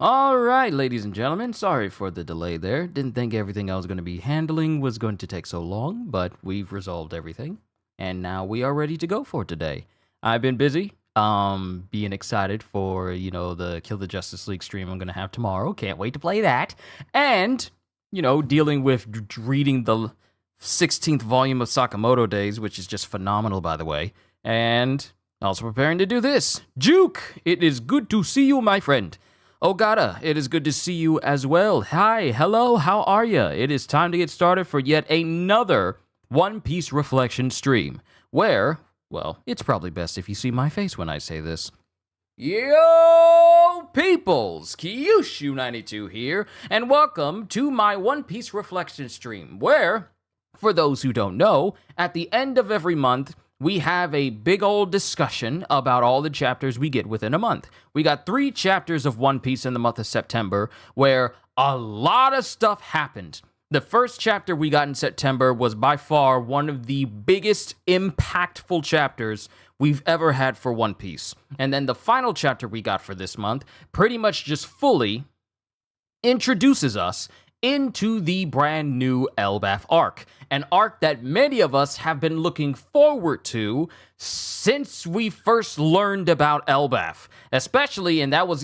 All right, ladies and gentlemen, sorry for the delay there. Didn't think everything I was going to be handling was going to take so long, but we've resolved everything, and now we are ready to go for today. I've been busy, being excited for, the Kill the Justice League stream I'm going to have tomorrow. Can't wait to play that. And, dealing with reading the 16th volume of Sakamoto Days, which is just phenomenal, by the way. And also preparing to do this. Juke, it is good to see you, my friend. Ogata, it is good to see you as well. Hi, hello, how are ya? It is time to get started for yet another One Piece reflection stream, where, well, it's probably best if you see my face when I say this. Yo, peoples! Kyushu92 here, and welcome to my One Piece reflection stream, where, for those who don't know, at the end of every month, we have a big old discussion about all the chapters we get within a month. We got 3 chapters of One Piece in the month of September, where a lot of stuff happened. The first chapter we got in September was by far one of the biggest impactful chapters we've ever had for One Piece. And then the final chapter we got for this month pretty much just fully introduces us into the brand new Elbaf arc. An arc that many of us have been looking forward to since we first learned about Elbaf. Especially, and that was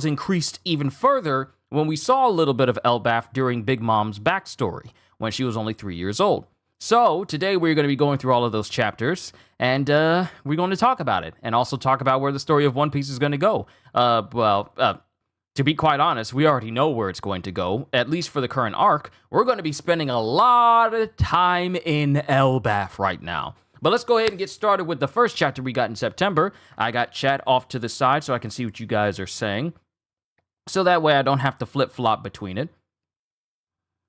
increased even further when we saw a little bit of Elbaf during Big Mom's backstory, when she was only 3 years old. So, today we're going to be going through all of those chapters, and we're going to talk about it, and also talk about where the story of One Piece is going to go. To be quite honest, we already know where it's going to go, at least for the current arc. We're going to be spending a lot of time in Elbaf right now. But let's go ahead and get started with the first chapter we got in September. I got chat off to the side so I can see what you guys are saying, so that way I don't have to flip-flop between it.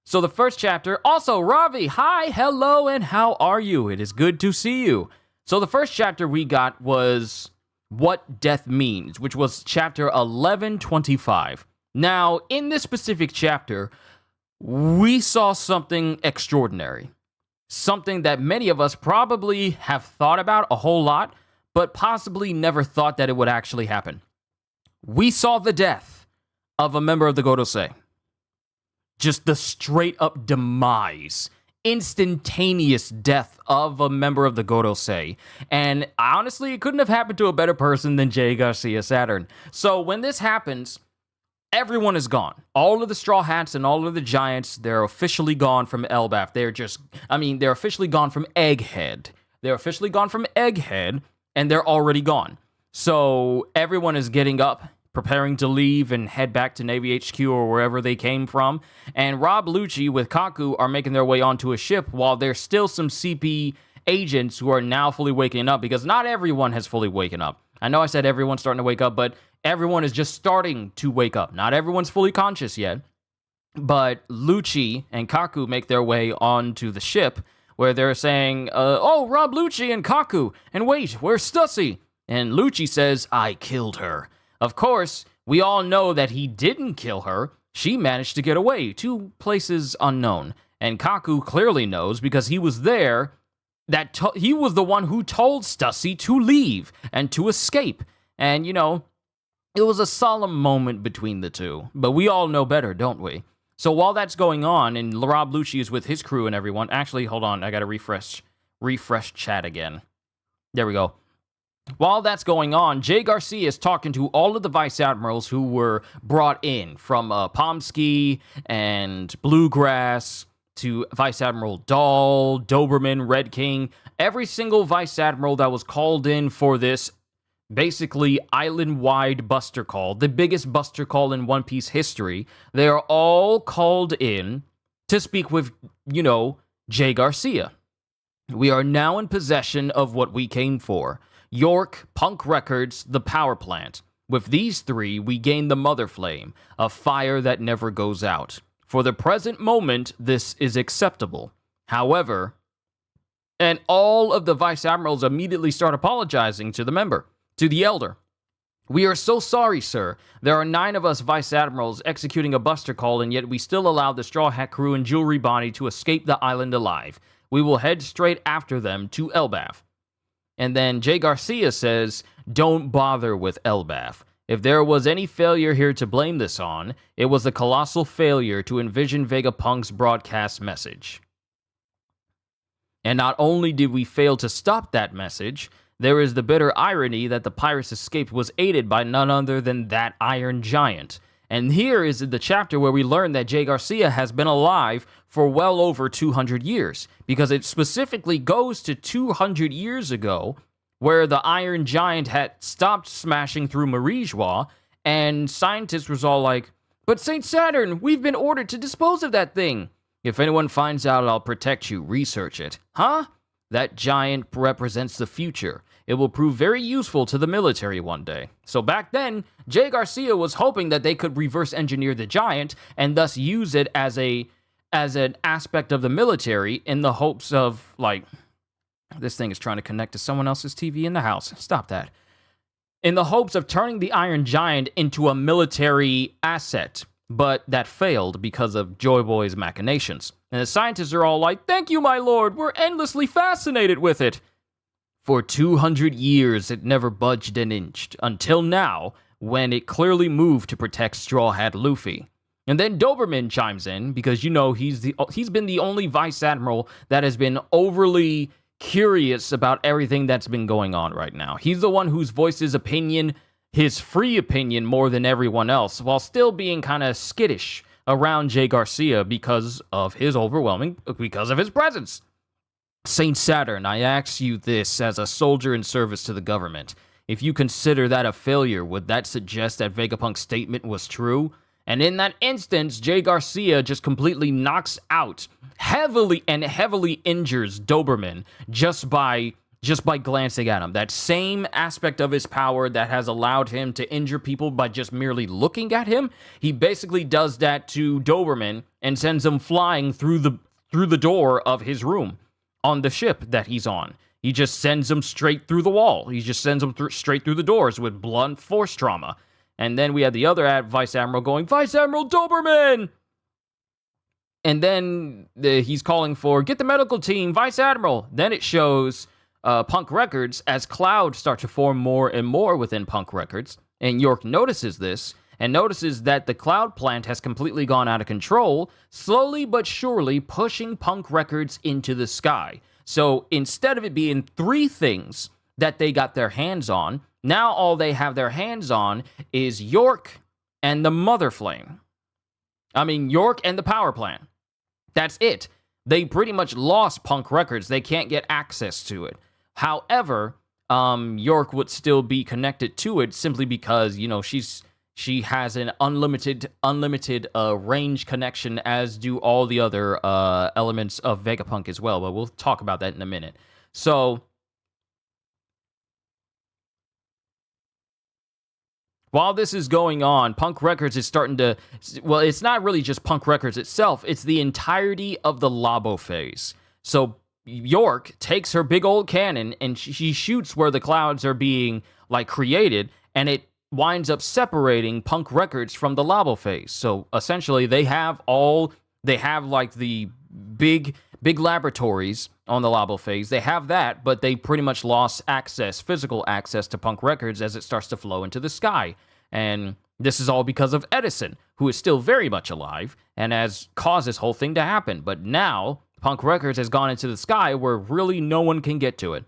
So the first chapter, also Ravi, hi, hello, and how are you? It is good to see you. So the first chapter we got was What Death Means, which was chapter 1125. Now, in this specific chapter, we saw something extraordinary. Something that many of us probably have thought about a whole lot, but possibly never thought that it would actually happen. We saw the death of a member of the Godosei. Just the straight-up demise, instantaneous death of a member of the Godosei. And honestly, it couldn't have happened to a better person than Jay Garcia Saturn. So when this happens, everyone is gone. All of the Straw Hats and all of the Giants, they're officially gone from Elbaf. They're officially gone from Egghead. They're officially gone from Egghead, and they're already gone. So everyone is getting up, preparing to leave and head back to Navy HQ or wherever they came from. And Rob Lucci with Kaku are making their way onto a ship, while there's still some CP agents who are now fully waking up, because not everyone has fully waken up. I know I said everyone's starting to wake up, but everyone is just starting to wake up. Not everyone's fully conscious yet. But Lucci and Kaku make their way onto the ship, where they're saying, oh, Rob Lucci and Kaku, and wait, where's Stussy? And Lucci says, I killed her. Of course, we all know that he didn't kill her. She managed to get away to places unknown. And Kaku clearly knows, because he was there, that he was the one who told Stussy to leave and to escape. And, it was a solemn moment between the two. But we all know better, don't we? So while that's going on, and Rob Lucci is with his crew and everyone... Actually, hold on, I gotta refresh chat again. There we go. While that's going on, Jay Garcia is talking to all of the Vice Admirals who were brought in, from Pomsky and Bluegrass to Vice Admiral Dahl, Doberman, Red King. Every single Vice Admiral that was called in for this basically island-wide buster call, the biggest buster call in One Piece history, they are all called in to speak with, Jay Garcia. We are now in possession of what we came for. York, Punk Records, the power plant. With these 3, we gain the Mother Flame, a fire that never goes out. For the present moment, this is acceptable. However, and all of the Vice Admirals immediately start apologizing to the Elder. We are so sorry, sir. There are 9 of us Vice Admirals executing a buster call, and yet we still allow the Straw Hat crew and Jewelry Bonnie to escape the island alive. We will head straight after them to Elbaf. And then Jay Garcia says, don't bother with Elbaf. If there was any failure here to blame this on, it was the colossal failure to envision Vegapunk's broadcast message. And not only did we fail to stop that message, there is the bitter irony that the pirate's escape was aided by none other than that Iron Giant. And here is the chapter where we learn that Jay Garcia has been alive for well over 200 years, because it specifically goes to 200 years ago, where the Iron Giant had stopped smashing through Marijois, and scientists was all like, "But Saint Saturn, we've been ordered to dispose of that thing. If anyone finds out, I'll protect you. Research it." Huh? That giant represents the future. It will prove very useful to the military one day. So back then, Jay Garcia was hoping that they could reverse engineer the giant and thus use it as an aspect of the military in the hopes of, like, this thing is trying to connect to someone else's TV in the house. Stop that. In the hopes of turning the Iron Giant into a military asset, but that failed because of Joy Boy's machinations. And the scientists are all like, "Thank you, my lord, we're endlessly fascinated with it." For 200 years, it never budged an inch, until now, when it clearly moved to protect Straw Hat Luffy. And then Doberman chimes in, because, you know, he's been the only vice admiral that has been overly curious about everything that's been going on right now. He's the one who's voiced his opinion, his free opinion, more than everyone else, while still being kind of skittish around Jay Garcia because of his presence. Saint Saturn, I ask you this as a soldier in service to the government. If you consider that a failure, would that suggest that Vegapunk's statement was true? And in that instance, Jay Garcia just completely knocks out, heavily injures Doberman just by glancing at him. That same aspect of his power that has allowed him to injure people by just merely looking at him, he basically does that to Doberman and sends him flying through the door of his room on the ship that he's on. He just sends him straight through the wall. He just sends him straight through the doors with blunt force trauma. And then we had the other Vice Admiral going, "Vice Admiral Doberman!" And then he's calling for, "Get the medical team, Vice Admiral." Then it shows Punk Records as clouds start to form more and more within Punk Records. And York notices this and notices that the cloud plant has completely gone out of control, slowly but surely pushing Punk Records into the sky. So instead of it being three things that they got their hands on, now all they have their hands on is York and the Mother Flame. York and the power plant. That's it. They pretty much lost Punk Records. They can't get access to it. However, York would still be connected to it simply because, you know, she has an unlimited range connection, as do all the other elements of Vegapunk as well. But we'll talk about that in a minute. So while this is going on, Punk Records is starting to... Well, it's not really just Punk Records itself. It's the entirety of the Labo phase. So York takes her big old cannon and she shoots where the clouds are being, like, created, and it winds up separating Punk Records from the Labo phase. So essentially, they have like the big laboratories on the Labo phase. They have that, but they pretty much lost physical access to Punk Records as it starts to flow into the sky. And this is all because of Edison, who is still very much alive and has caused this whole thing to happen. But now, Punk Records has gone into the sky where really no one can get to it.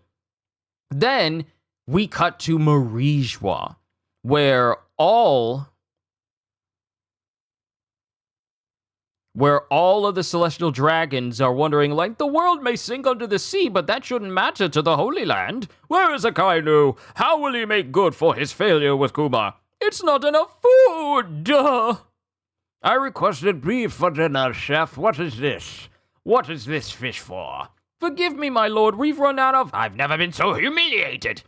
Then we cut to Marijois, where all of the celestial dragons are wondering, like, the world may sink under the sea, but that shouldn't matter to the Holy Land. Where is Akainu? How will he make good for his failure with Kuma? It's not enough food! Duh! I requested beef for dinner, chef. What is this? What is this fish for? Forgive me, my lord, we've run out of... I've never been so humiliated!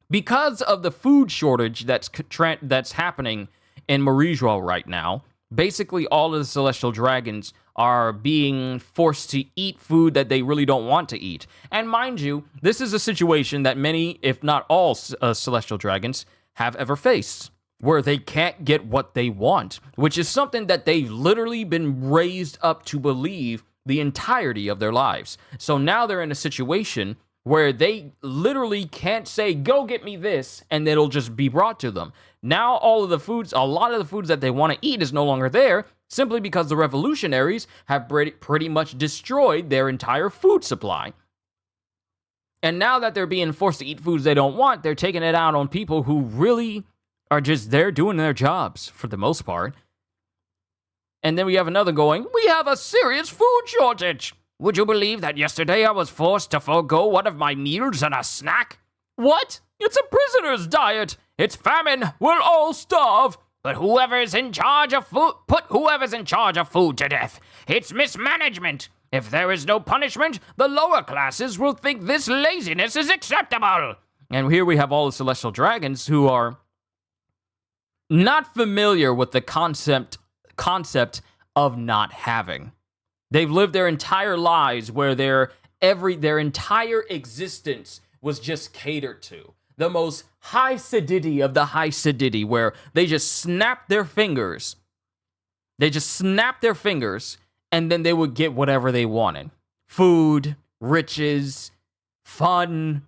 Because of the food shortage that's happening in Marijois right now, basically all of the celestial dragons are being forced to eat food that they really don't want to eat. And mind you, this is a situation that many, if not all, celestial dragons have ever faced, where they can't get what they want, which is something that they've literally been raised up to believe the entirety of their lives. So now they're in a situation where they literally can't say, go get me this, and it'll just be brought to them. Now a lot of the foods that they want to eat is no longer there, simply because the revolutionaries have pretty much destroyed their entire food supply. And now that they're being forced to eat foods they don't want, they're taking it out on people who really are just there doing their jobs, for the most part. And then we have another going, we have a serious food shortage. Would you believe that yesterday I was forced to forego one of my meals and a snack? What? It's a prisoner's diet. It's famine. We'll all starve. But whoever's in charge of food, put whoever's in charge of food to death. It's mismanagement. If there is no punishment, the lower classes will think this laziness is acceptable. And here we have all the celestial dragons who are not familiar with the concept of not having. They've lived their entire lives where their entire existence was just catered to. The most high sedity of the high sedity, where they just snap their fingers. And then they would get whatever they wanted. Food, riches, fun,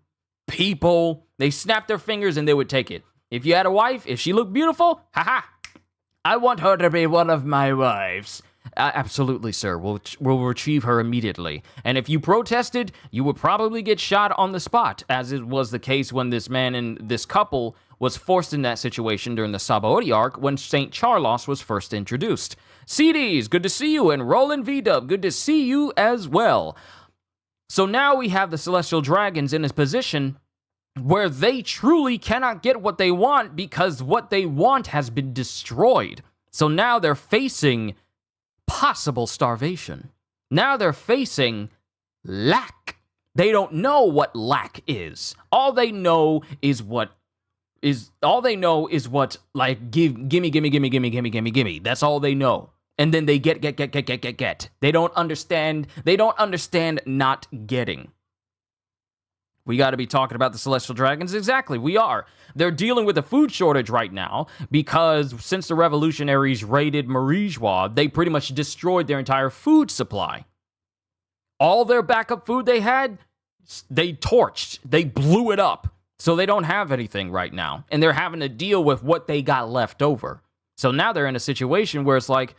people. They snapped their fingers and they would take it. If you had a wife, if she looked beautiful, haha, I want her to be one of my wives. Absolutely, sir. We'll retrieve her immediately. And if you protested, you would probably get shot on the spot, as it was the case when this man and this couple was forced in that situation during the Sabaody arc when St. Charlos was first introduced. CDs, good to see you, and Roland V-Dub, good to see you as well. So now we have the Celestial Dragons in a position where they truly cannot get what they want because what they want has been destroyed. So now they're facing possible starvation. Now they're facing lack. They don't know what lack is. All they know is like gimme. That's all they know. And then they get. They don't understand not getting. We got to be talking about the Celestial Dragons. Exactly, we are. They're dealing with a food shortage right now because since the revolutionaries raided Marijois, they pretty much destroyed their entire food supply. All their backup food they had, they torched. They blew it up. So they don't have anything right now. And they're having to deal with what they got left over. So now they're in a situation where it's like,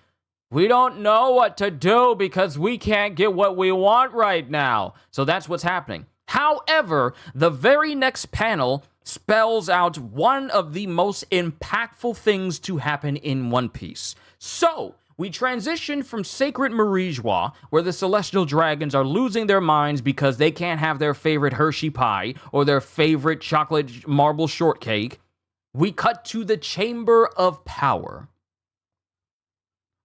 we don't know what to do because we can't get what we want right now. So that's what's happening. However, the very next panel spells out one of the most impactful things to happen in One Piece. So, we transition from Sacred Marijois, where the Celestial Dragons are losing their minds because they can't have their favorite Hershey pie or their favorite chocolate marble shortcake. We cut to the Chamber of Power,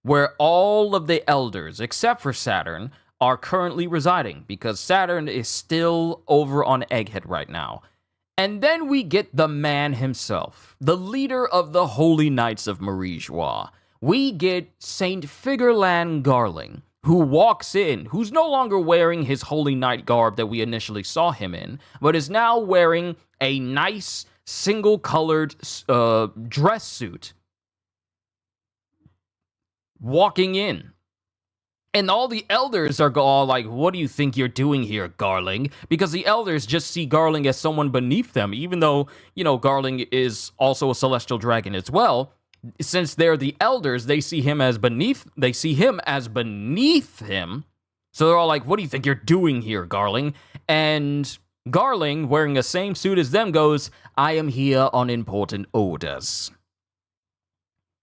where all of the elders, except for Saturn, are currently residing because Saturn is still over on Egghead right now. And then we get the man himself, the leader of the Holy Knights of Marijois. We get Saint Figurlan Garling, who walks in, who's no longer wearing his Holy Knight garb that we initially saw him in, but is now wearing a nice single-colored dress suit, walking in. And all the elders are all like, what do you think you're doing here, Garling? Because the elders just see Garling as someone beneath them, even though, Garling is also a celestial dragon as well. Since they're the elders, they see him as beneath him. So they're all like, what do you think you're doing here, Garling? And Garling, wearing the same suit as them, goes, I am here on important orders.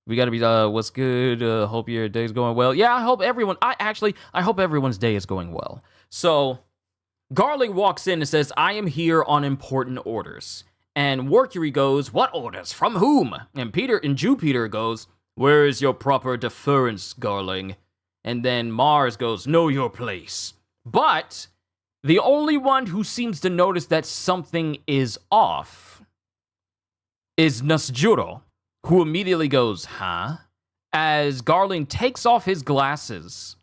We gotta be, what's good? Hope your day's going well. Yeah, I hope everyone's day is going well. So, Garling walks in and says, I am here on important orders. And Mercury goes, what orders? From whom? And Jupiter goes, where is your proper deference, Garling? And then Mars goes, know your place. But, the only one who seems to notice that something is off is Nasjuro, who immediately goes, huh? As Garling takes off his glasses.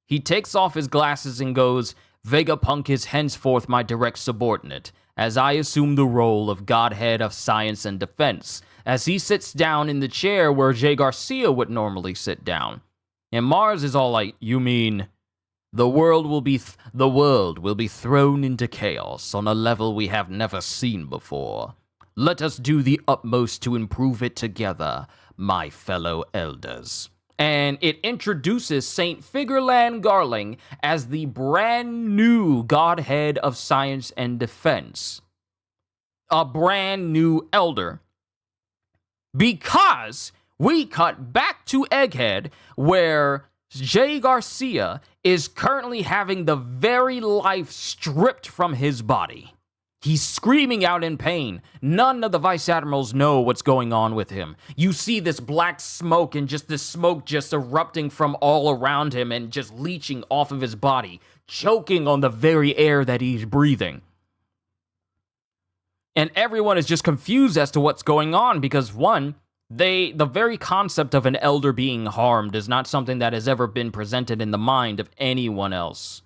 He takes off his glasses and goes, Vegapunk is henceforth my direct subordinate, as I assume the role of Godhead of Science and Defense, as he sits down in the chair where Jay Garcia would normally sit down. And Mars is all like, you mean The world will be thrown into chaos on a level we have never seen before. Let us do the utmost to improve it together, my fellow elders. And it introduces Saint Figureland Garling as the brand new Godhead of Science and Defense. A brand new elder. Because we cut back to Egghead, where Jay Garcia is currently having the very life stripped from his body. He's screaming out in pain. None of the vice admirals know what's going on with him. You see this black smoke and just this smoke just erupting from all around him and just leaching off of his body, choking on the very air that he's breathing. And everyone is just confused as to what's going on because, one, the very concept of an elder being harmed is not something that has ever been presented in the mind of anyone else.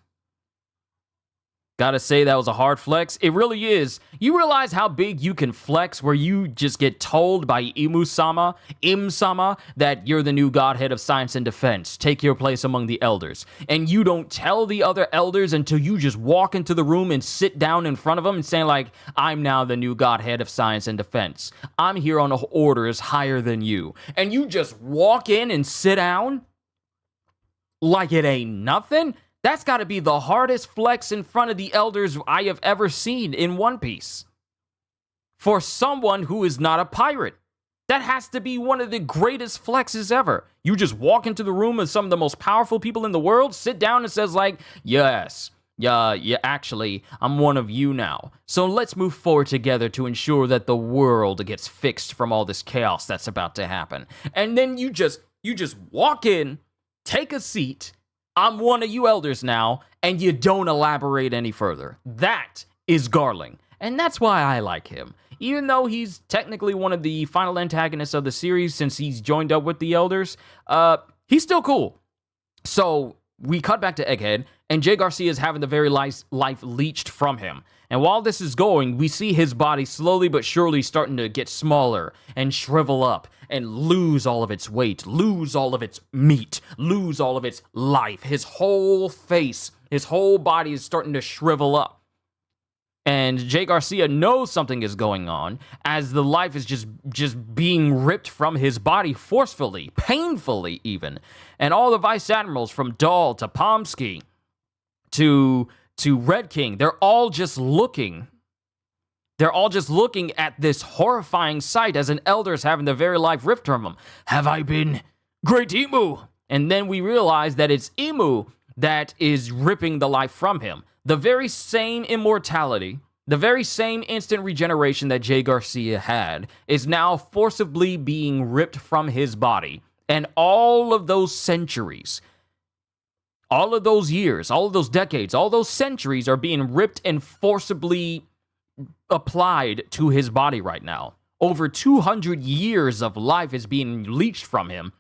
Gotta say, that was a hard flex. It really is. You realize how big you can flex where you just get told by Im-sama, that you're the new Godhead of Science and Defense. Take your place among the elders. And you don't tell the other elders until you just walk into the room and sit down in front of them and say, like, I'm now the new Godhead of Science and Defense. I'm here on orders higher than you. And you just walk in and sit down like it ain't nothing? That's got to be the hardest flex in front of the elders I have ever seen in One Piece. For someone who is not a pirate, that has to be one of the greatest flexes ever. You just walk into the room of some of the most powerful people in the world, sit down and says like, yes, yeah, actually, I'm one of you now. So let's move forward together to ensure that the world gets fixed from all this chaos that's about to happen. And then you just walk in, take a seat, I'm one of you elders now, and you don't elaborate any further. That is Garling, and that's why I like him. Even though he's technically one of the final antagonists of the series since he's joined up with the elders, he's still cool. So we cut back to Egghead, and Jay Garcia is having the very life leached from him. And while this is going, we see his body slowly but surely starting to get smaller and shrivel up and lose all of its weight, lose all of its meat, lose all of its life. His whole face, his whole body is starting to shrivel up. And Jay Garcia knows something is going on as the life is just being ripped from his body forcefully, painfully even. And all the vice admirals from Dahl to Pomsky to Red King, they're all just looking. They're all just looking at this horrifying sight as an elder is having the very life ripped from him. Have I been Great Emu? And then we realize that it's Emu that is ripping the life from him. The very same immortality, the very same instant regeneration that Jay Garcia had is now forcibly being ripped from his body. And all of those centuries, all of those years, all of those decades, all those centuries are being ripped and forcibly applied to his body right now. Over 200 years of life is being leached from him.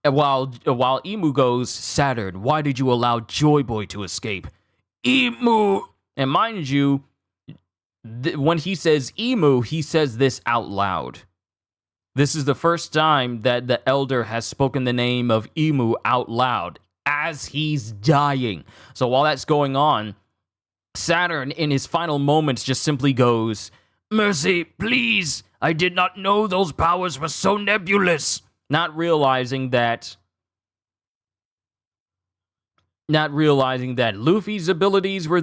And while Emu goes, Saturn, why did you allow Joy Boy to escape? Emu! And mind you, when he says Emu, he says this out loud. This is the first time that the elder has spoken the name of Emu out loud as he's dying. So while that's going on, Saturn, in his final moments, just simply goes, Mercy, please, I did not know those powers were so nebulous. Not realizing that Luffy's abilities were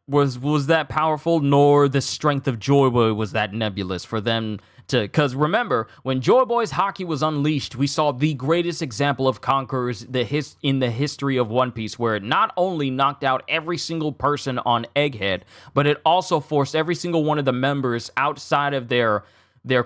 was that powerful, nor the strength of Joy Boy was that nebulous for them to. Because remember, when Joy Boy's haki was unleashed, we saw the greatest example of conquerors in the history of One Piece, where it not only knocked out every single person on Egghead, but it also forced every single one of the members outside of their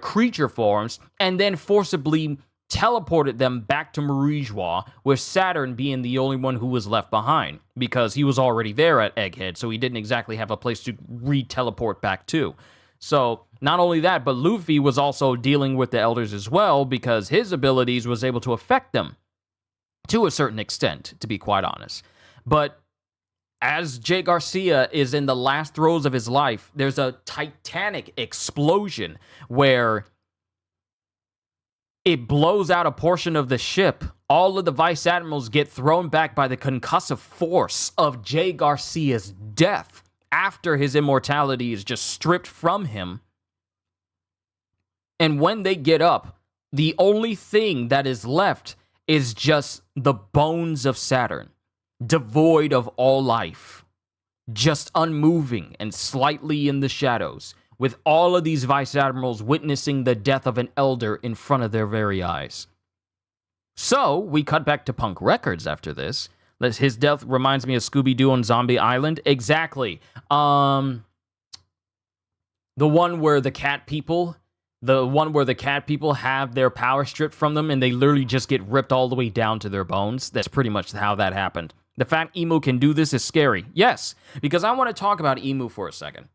creature forms, and then forcibly teleported them back to Marijois, with Saturn being the only one who was left behind, because he was already there at Egghead, so he didn't exactly have a place to re-teleport back to. So, not only that, but Luffy was also dealing with the Elders as well, because his abilities was able to affect them, to a certain extent, to be quite honest. But as Jay Garcia is in the last throes of his life, there's a titanic explosion where it blows out a portion of the ship all of the vice admirals get thrown back by the concussive force of Jay Garcia's death after his immortality is just stripped from him. And when they get up, the only thing that is left is just the bones of Saturn, devoid of all life, just unmoving and slightly in the shadows, with all of these vice admirals witnessing the death of an elder in front of their very eyes. So, we cut back to Punk Records after this. His death reminds me of Scooby-Doo on Zombie Island. Exactly. The one where the cat people have their power stripped from them and they literally just get ripped all the way down to their bones. That's pretty much how that happened. The fact Emu can do this is scary. Yes, because I want to talk about Emu for a second.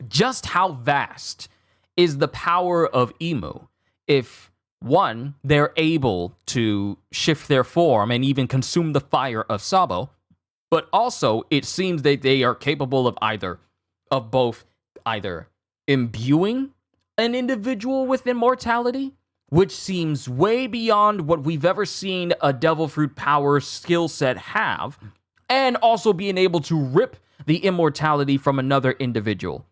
Just how vast is the power of Emu if, one, they're able to shift their form and even consume the fire of Sabo, but also it seems that they are capable of either imbuing an individual with immortality, which seems way beyond what we've ever seen a Devil Fruit power skill set have, and also being able to rip the immortality from another individual.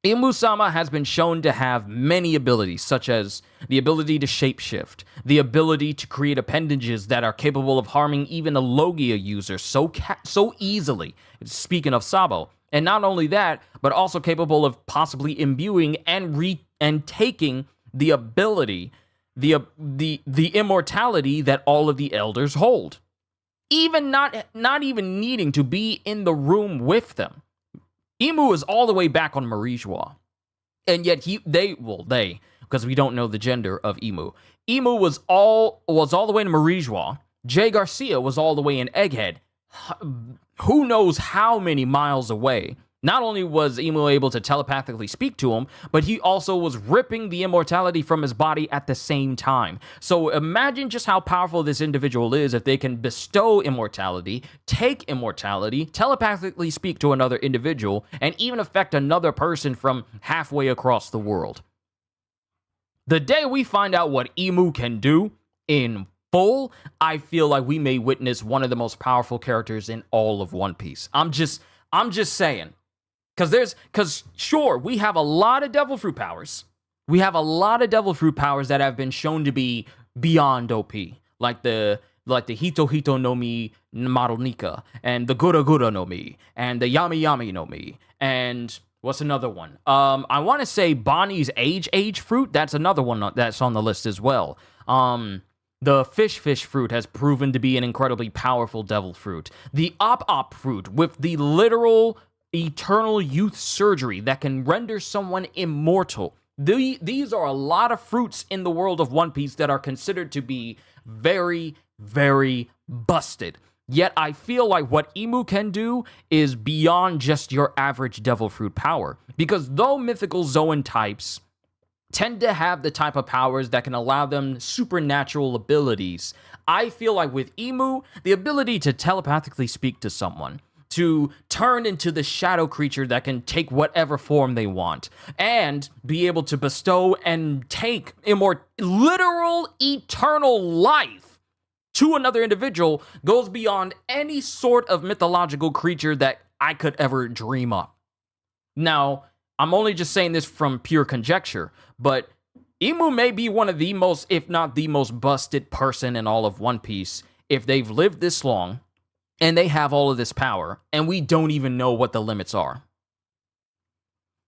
Imu-sama has been shown to have many abilities, such as the ability to shapeshift, the ability to create appendages that are capable of harming even a Logia user so easily, speaking of Sabo. And not only that, but also capable of possibly imbuing and taking the ability, the immortality that all of the elders hold. Even not even needing to be in the room with them. Emu is all the way back on Marijois. And yet because we don't know the gender of Emu. Emu was all the way in Marijois. Jay Garcia was all the way in Egghead. Who knows how many miles away. Not only was Emu able to telepathically speak to him, but he also was ripping the immortality from his body at the same time. So imagine just how powerful this individual is if they can bestow immortality, take immortality, telepathically speak to another individual, and even affect another person from halfway across the world. The day we find out what Emu can do in full, I feel like we may witness one of the most powerful characters in all of One Piece. I'm just saying. Because sure, we have a lot of Devil Fruit powers. We have a lot of Devil Fruit powers that have been shown to be beyond OP. Like the Hito Hito no Mi Marunika, and the Gura Gura no Mi, and the Yami Yami no Mi, and what's another one? I want to say Bonnie's Age Fruit. That's another one that's on the list as well. The Fish Fruit has proven to be an incredibly powerful Devil Fruit. The Op Fruit with the literal eternal youth surgery that can render someone immortal. These are a lot of fruits in the world of One Piece that are considered to be very, very busted. Yet I feel like what Emu can do is beyond just your average Devil Fruit power. Because though mythical Zoan types tend to have the type of powers that can allow them supernatural abilities, I feel like with Emu, the ability to telepathically speak to someone, to turn into the shadow creature that can take whatever form they want, and be able to bestow and take literal eternal life to another individual goes beyond any sort of mythological creature that I could ever dream up. Now, I'm only just saying this from pure conjecture, but Emu may be one of the most, if not the most busted person in all of One Piece if they've lived this long, and they have all of this power, and we don't even know what the limits are.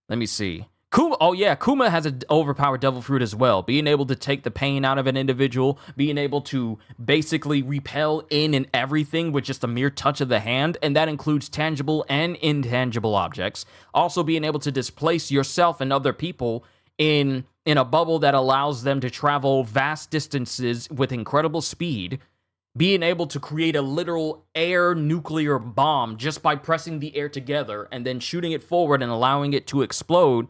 Let me see. Kuma has an overpowered Devil Fruit as well. Being able to take the pain out of an individual, being able to basically repel in and everything with just a mere touch of the hand, and that includes tangible and intangible objects. Also being able to displace yourself and other people in a bubble that allows them to travel vast distances with incredible speed. Being able to create a literal air nuclear bomb just by pressing the air together and then shooting it forward and allowing it to explode.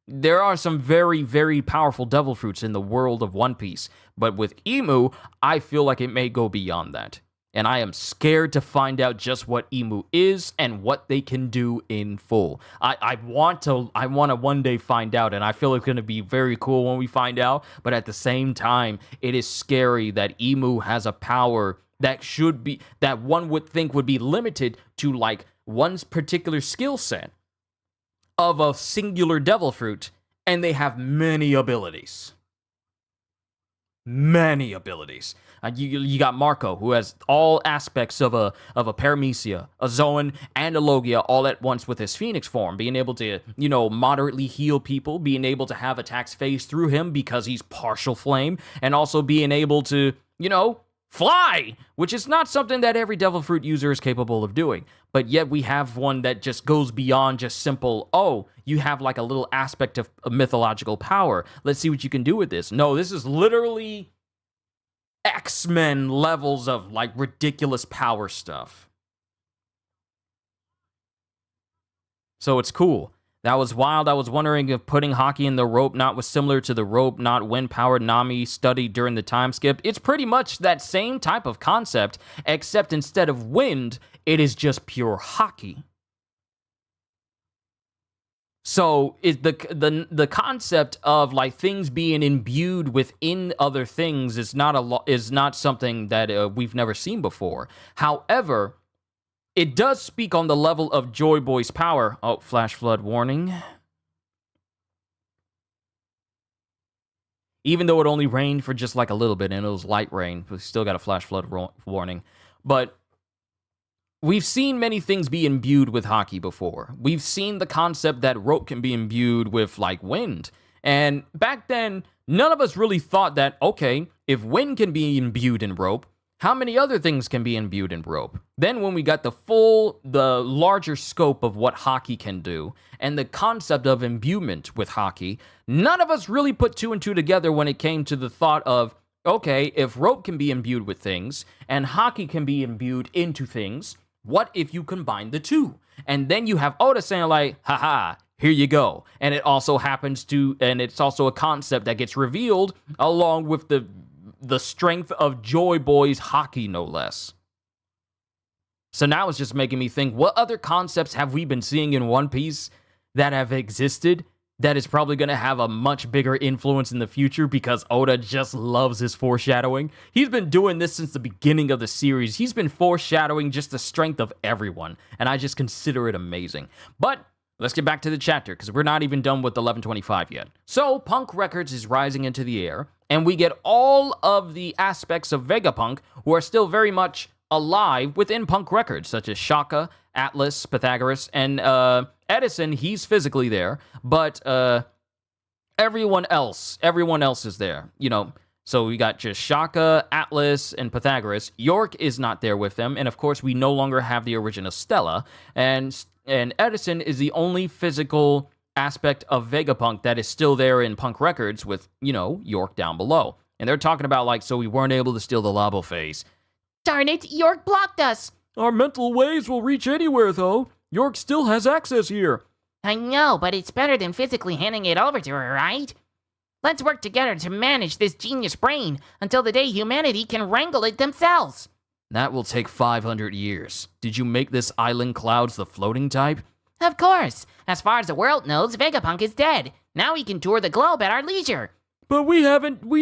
There are some very, very powerful Devil Fruits in the world of One Piece. But with Emu, I feel like it may go beyond that. and I am scared to find out just what Emu is and what they can do in full. I want to one day find out, and I feel it's going to be very cool when we find out, but at the same time, it is scary that Emu has a power that one would think would be limited to like one's particular skill set of a singular devil fruit, and they have many abilities. Many abilities. You got Marco, who has all aspects of a Paramecia, a Zoan, and a Logia all at once with his Phoenix form, being able to, moderately heal people, being able to have attacks phase through him because he's partial flame, and also being able to, fly, which is not something that every Devil Fruit user is capable of doing. But yet we have one that just goes beyond just simple, oh, you have like a little aspect of mythological power. Let's see what you can do with this. No, this is literally X-Men levels of like ridiculous power stuff. So it's cool. That was wild. I was wondering if putting Hockey in the rope knot was similar to the rope knot wind-powered Nami studied during the time skip. It's pretty much that same type of concept, except instead of wind, it is just pure hockey. So the concept of like things being imbued within other things is not something that we've never seen before. However, it does speak on the level of Joy Boy's power. Oh, flash flood warning. Even though it only rained for just like a little bit, and it was light rain, we still got a flash flood warning. But we've seen many things be imbued with hockey before. We've seen the concept that rope can be imbued with like wind. And back then, none of us really thought that, okay, if wind can be imbued in rope, how many other things can be imbued in rope? Then when we got the larger scope of what hockey can do, and the concept of imbuement with hockey, none of us really put two and two together when it came to the thought of, okay, if rope can be imbued with things, and hockey can be imbued into things, what if you combine the two? And then you have Oda saying like, haha, here you go. And it also and it's also a concept that gets revealed along with the strength of Joy Boy's hockey, no less. So now it's just making me think, what other concepts have we been seeing in One Piece that have existed that is probably going to have a much bigger influence in the future because Oda just loves his foreshadowing? He's been doing this since the beginning of the series. He's been foreshadowing just the strength of everyone, and I just consider it amazing. But let's get back to the chapter, because we're not even done with 1125 yet. So, Punk Records is rising into the air, and we get all of the aspects of Vegapunk who are still very much alive within Punk Records, such as Shaka, Atlas, Pythagoras, and Edison. He's physically there, but everyone else is there, So we got just Shaka, Atlas, and Pythagoras. York is not there with them, and of course we no longer have the original Stella, and Edison is the only physical aspect of Vegapunk that is still there in Punk Records with, York down below. And they're talking about, like, so we weren't able to steal the Labo phase. Darn it, York blocked us. Our mental waves will reach anywhere, though. York still has access here. I know, but it's better than physically handing it over to her, right? Let's work together to manage this genius brain until the day humanity can wrangle it themselves. That will take 500 years. Did you make this island Clouds the floating type? Of course. As far as the world knows, Vegapunk is dead. Now we can tour the globe at our leisure. But we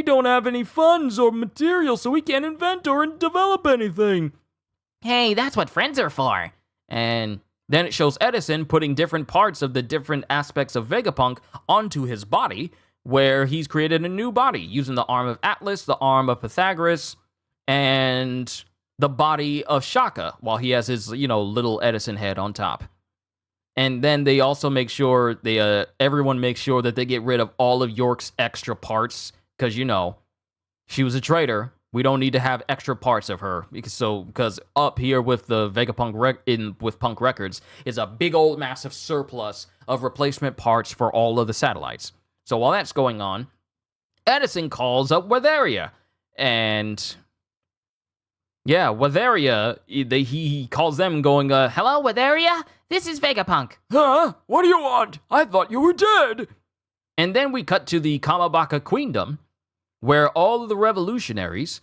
don't have any funds or material, so we can't invent or develop anything. Hey, that's what friends are for. And then it shows Edison putting different parts of the different aspects of Vegapunk onto his body, where he's created a new body, using the arm of Atlas, the arm of Pythagoras, and the body of Shaka, while he has his, little Edison head on top. And then they also make sure, everyone makes sure that they get rid of all of York's extra parts, because, she was a traitor. We don't need to have extra parts of her, because up here with the Vegapunk with Punk Records is a big old massive surplus of replacement parts for all of the satellites. So while that's going on, Edison calls up Weatheria, and yeah, Weatheria, he calls them going, hello, Weatheria? This is Vegapunk. Huh? What do you want? I thought you were dead. And then we cut to the Kamabaka Queendom, where all of the revolutionaries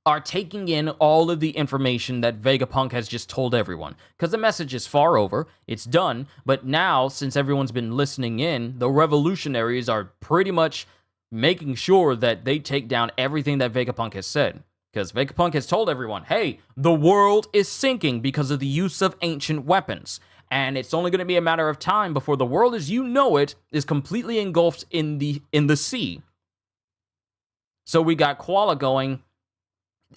are taking in all of the information that Vegapunk has just told everyone. Because the message is far over, it's done, but now, since everyone's been listening in, the revolutionaries are pretty much making sure that they take down everything that Vegapunk has said. Because Vegapunk has told everyone, hey, the world is sinking because of the use of ancient weapons. And it's only going to be a matter of time before the world as you know it is completely engulfed in the sea. So we got Koala going,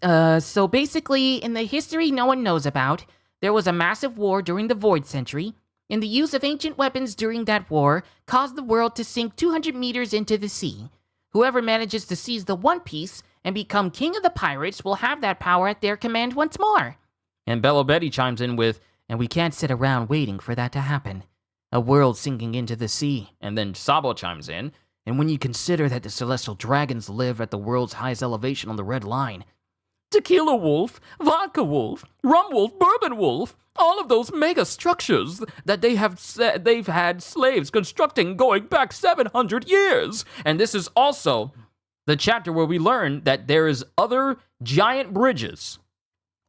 So basically, in the history no one knows about, there was a massive war during the Void Century, and the use of ancient weapons during that war caused the world to sink 200 meters into the sea. Whoever manages to seize the One Piece and become king of the pirates will have that power at their command once more. And Bello Betty chimes in with, And we can't sit around waiting for that to happen. A world sinking into the sea. And then Sabo chimes in, And when you consider that the celestial dragons live at the world's highest elevation on the Red Line, Tequila Wolf, Vodka Wolf, Rum Wolf, Bourbon Wolf, all of those mega structures that they've had slaves constructing going back 700 years. And this is also the chapter where we learn that there is other giant bridges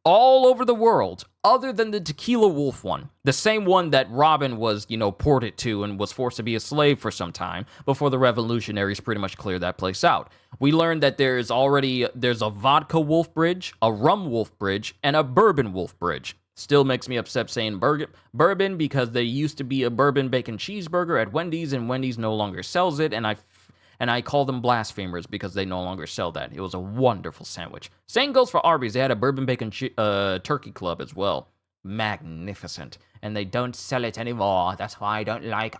all over the world other than the Tequila Wolf one. The same one that Robin was, ported to and was forced to be a slave for some time before the revolutionaries pretty much cleared that place out. We learned that there's a Vodka Wolf Bridge, a Rum Wolf Bridge, and a Bourbon Wolf Bridge. Still makes me upset saying bourbon because there used to be a bourbon bacon cheeseburger at Wendy's and Wendy's no longer sells it, and I call them blasphemers because they no longer sell that. It was a wonderful sandwich. Same goes for Arby's. They had a bourbon bacon turkey club as well. Magnificent. And they don't sell it anymore. That's why I don't like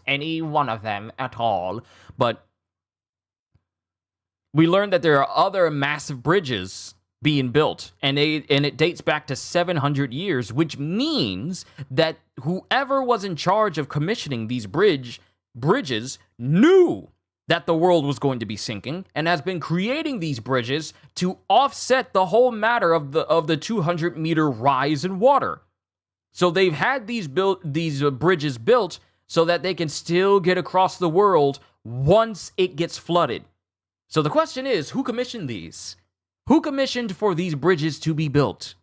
any one of them at all. But we learned that there are other massive bridges being built, and it dates back to 700 years, which means that whoever was in charge of commissioning these bridges knew that the world was going to be sinking and has been creating these bridges to offset the whole matter of the 200-meter rise in water. So they've had these bridges built so that they can still get across the world once it gets flooded. So the question is, who commissioned these? Who commissioned for these bridges to be built?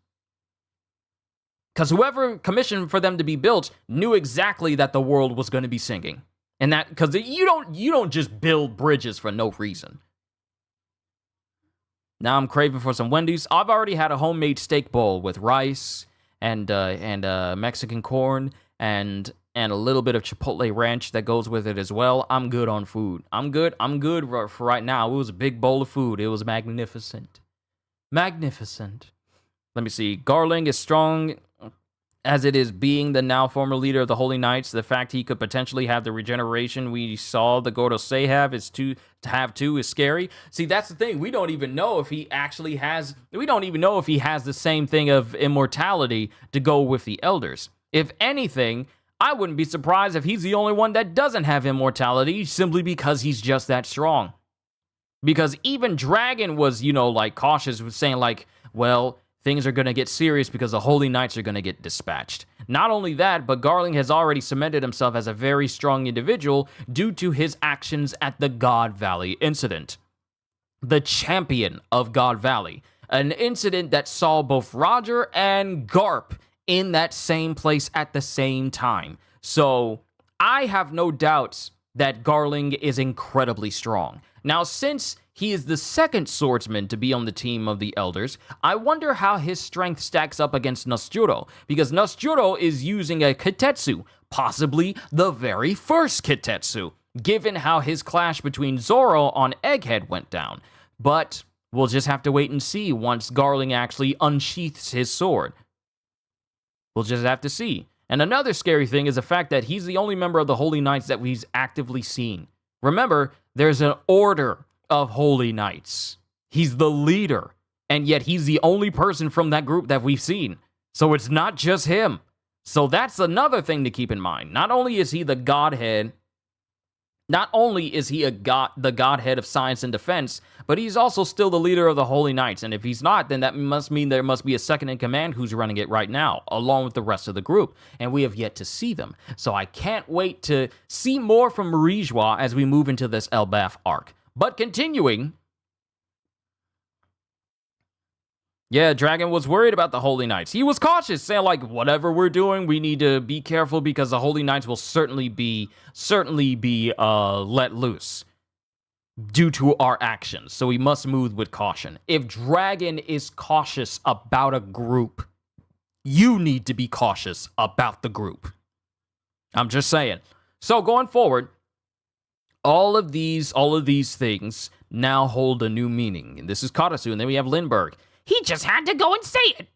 Because whoever commissioned for them to be built knew exactly that the world was going to be sinking. And that, because you don't just build bridges for no reason. Now I'm craving for some Wendy's. I've already had a homemade steak bowl with rice and Mexican corn and a little bit of Chipotle ranch that goes with it as well. I'm good on food. I'm good for right now. It was a big bowl of food. It was magnificent. Magnificent. Let me see. Garling is strong as it is being the now former leader of the Holy Knights. The fact he could potentially have the regeneration we saw the Gorosei have is scary. See, that's the thing. We don't even know if he has the same thing of immortality to go with the elders. If anything, I wouldn't be surprised if he's the only one that doesn't have immortality simply because he's just that strong. Because even Dragon was, cautious with saying well, things are going to get serious because the Holy Knights are going to get dispatched. Not only that, but Garling has already cemented himself as a very strong individual due to his actions at the God Valley incident. The champion of God Valley. An incident that saw both Roger and Garp in that same place at the same time. So I have no doubts that Garling is incredibly strong. Now, since he is the second swordsman to be on the team of the Elders, I wonder how his strength stacks up against Nosjuro, because Nosjuro is using a Kitetsu, possibly the very first Kitetsu, given how his clash between Zoro on Egghead went down. But we'll just have to wait and see once Garling actually unsheaths his sword. We'll just have to see. And another scary thing is the fact that he's the only member of the Holy Knights that we've actively seen. Remember, there's an order of Holy Knights. He's the leader, and yet he's the only person from that group that we've seen. So it's not just him. So that's another thing to keep in mind. Not only is he the Godhead, the Godhead of science and defense, but he's also still the leader of the Holy Knights. And if he's not, then that must mean there must be a second in command who's running it right now, along with the rest of the group. And we have yet to see them. So I can't wait to see more from Marie-Joie as we move into this Elbaf arc. But continuing, Yeah, Dragon was worried about the Holy Knights. He was cautious, saying like, whatever we're doing, we need to be careful because the Holy Knights will certainly be let loose due to our actions. So we must move with caution. If Dragon is cautious about a group, you need to be cautious about the group. I'm just saying. So going forward, all of these things now hold a new meaning. And this is Karasu, and then we have Lindbergh. He just had to go and say it.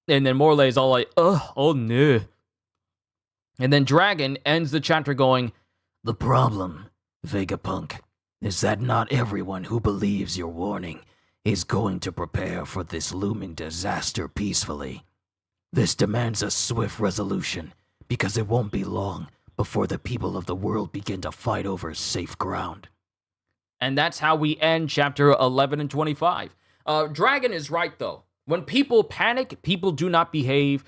And then Morley's all like, oh no. And then Dragon ends the chapter going, the problem, Vegapunk, is that not everyone who believes your warning is going to prepare for this looming disaster peacefully. This demands a swift resolution, because it won't be long before the people of the world begin to fight over safe ground. And that's how we end chapter 11 and 25. Dragon is right, though. When people panic, people do not behave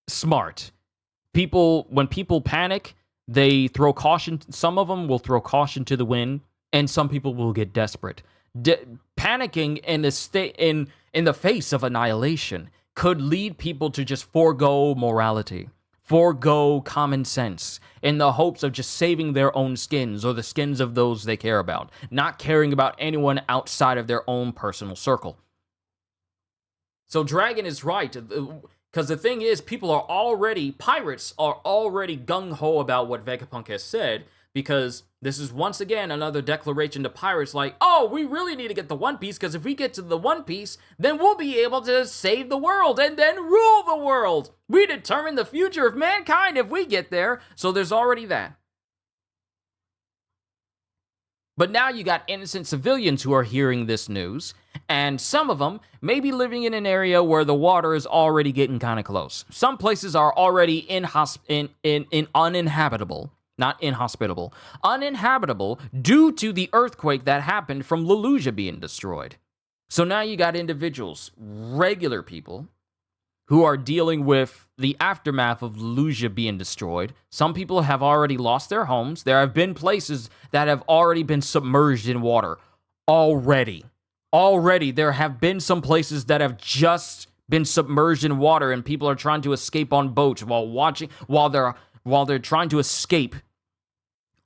smart. When people panic, they throw caution. Some of them will throw caution to the wind, and some people will get desperate. Panicking in the face of annihilation could lead people to just forego morality, forego common sense, in the hopes of just saving their own skins or the skins of those they care about, not caring about anyone outside of their own personal circle. So Dragon is right, because the thing is, pirates are already gung-ho about what Vegapunk has said, because this is once again another declaration to pirates like, oh, we really need to get the One Piece, because if we get to the One Piece, then we'll be able to save the world and then rule the world. We determine the future of mankind if we get there. So there's already that. But now you got innocent civilians who are hearing this news, and some of them may be living in an area where the water is already getting kind of close. Some places are already uninhabitable. Not inhospitable. Uninhabitable due to the earthquake that happened from Leluja being destroyed. So now you got individuals, regular people, who are dealing with the aftermath of Leluja being destroyed. Some people have already lost their homes. There have been places that have already been submerged in water. Already, there have been some places that have just been submerged in water, and people are trying to escape on boats while they're trying to escape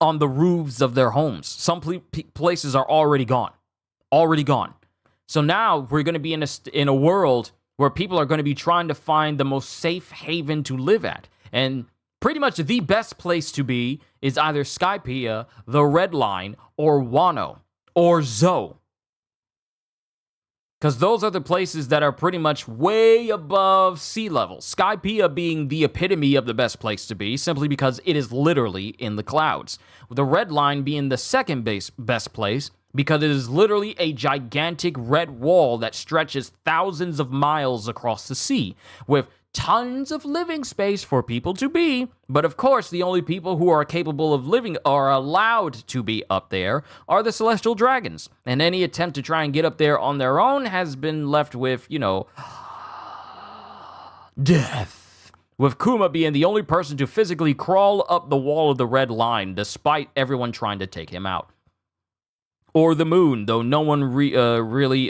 on the roofs of their homes. Some places are already gone. So now we're going to be in a world where people are going to be trying to find the most safe haven to live at. And pretty much the best place to be is either Skypiea, the Red Line, or Wano, or Zou. Because those are the places that are pretty much way above sea level. Skypiea being the epitome of the best place to be, simply because it is literally in the clouds. The Red Line being the second best place, because it is literally a gigantic red wall that stretches thousands of miles across the sea, with tons of living space for people to be, but of course the only people who are capable of living or allowed to be up there are the celestial dragons, and any attempt to try and get up there on their own has been left with, death. With Kuma being the only person to physically crawl up the wall of the Red Line, despite everyone trying to take him out. Or the moon, though no one really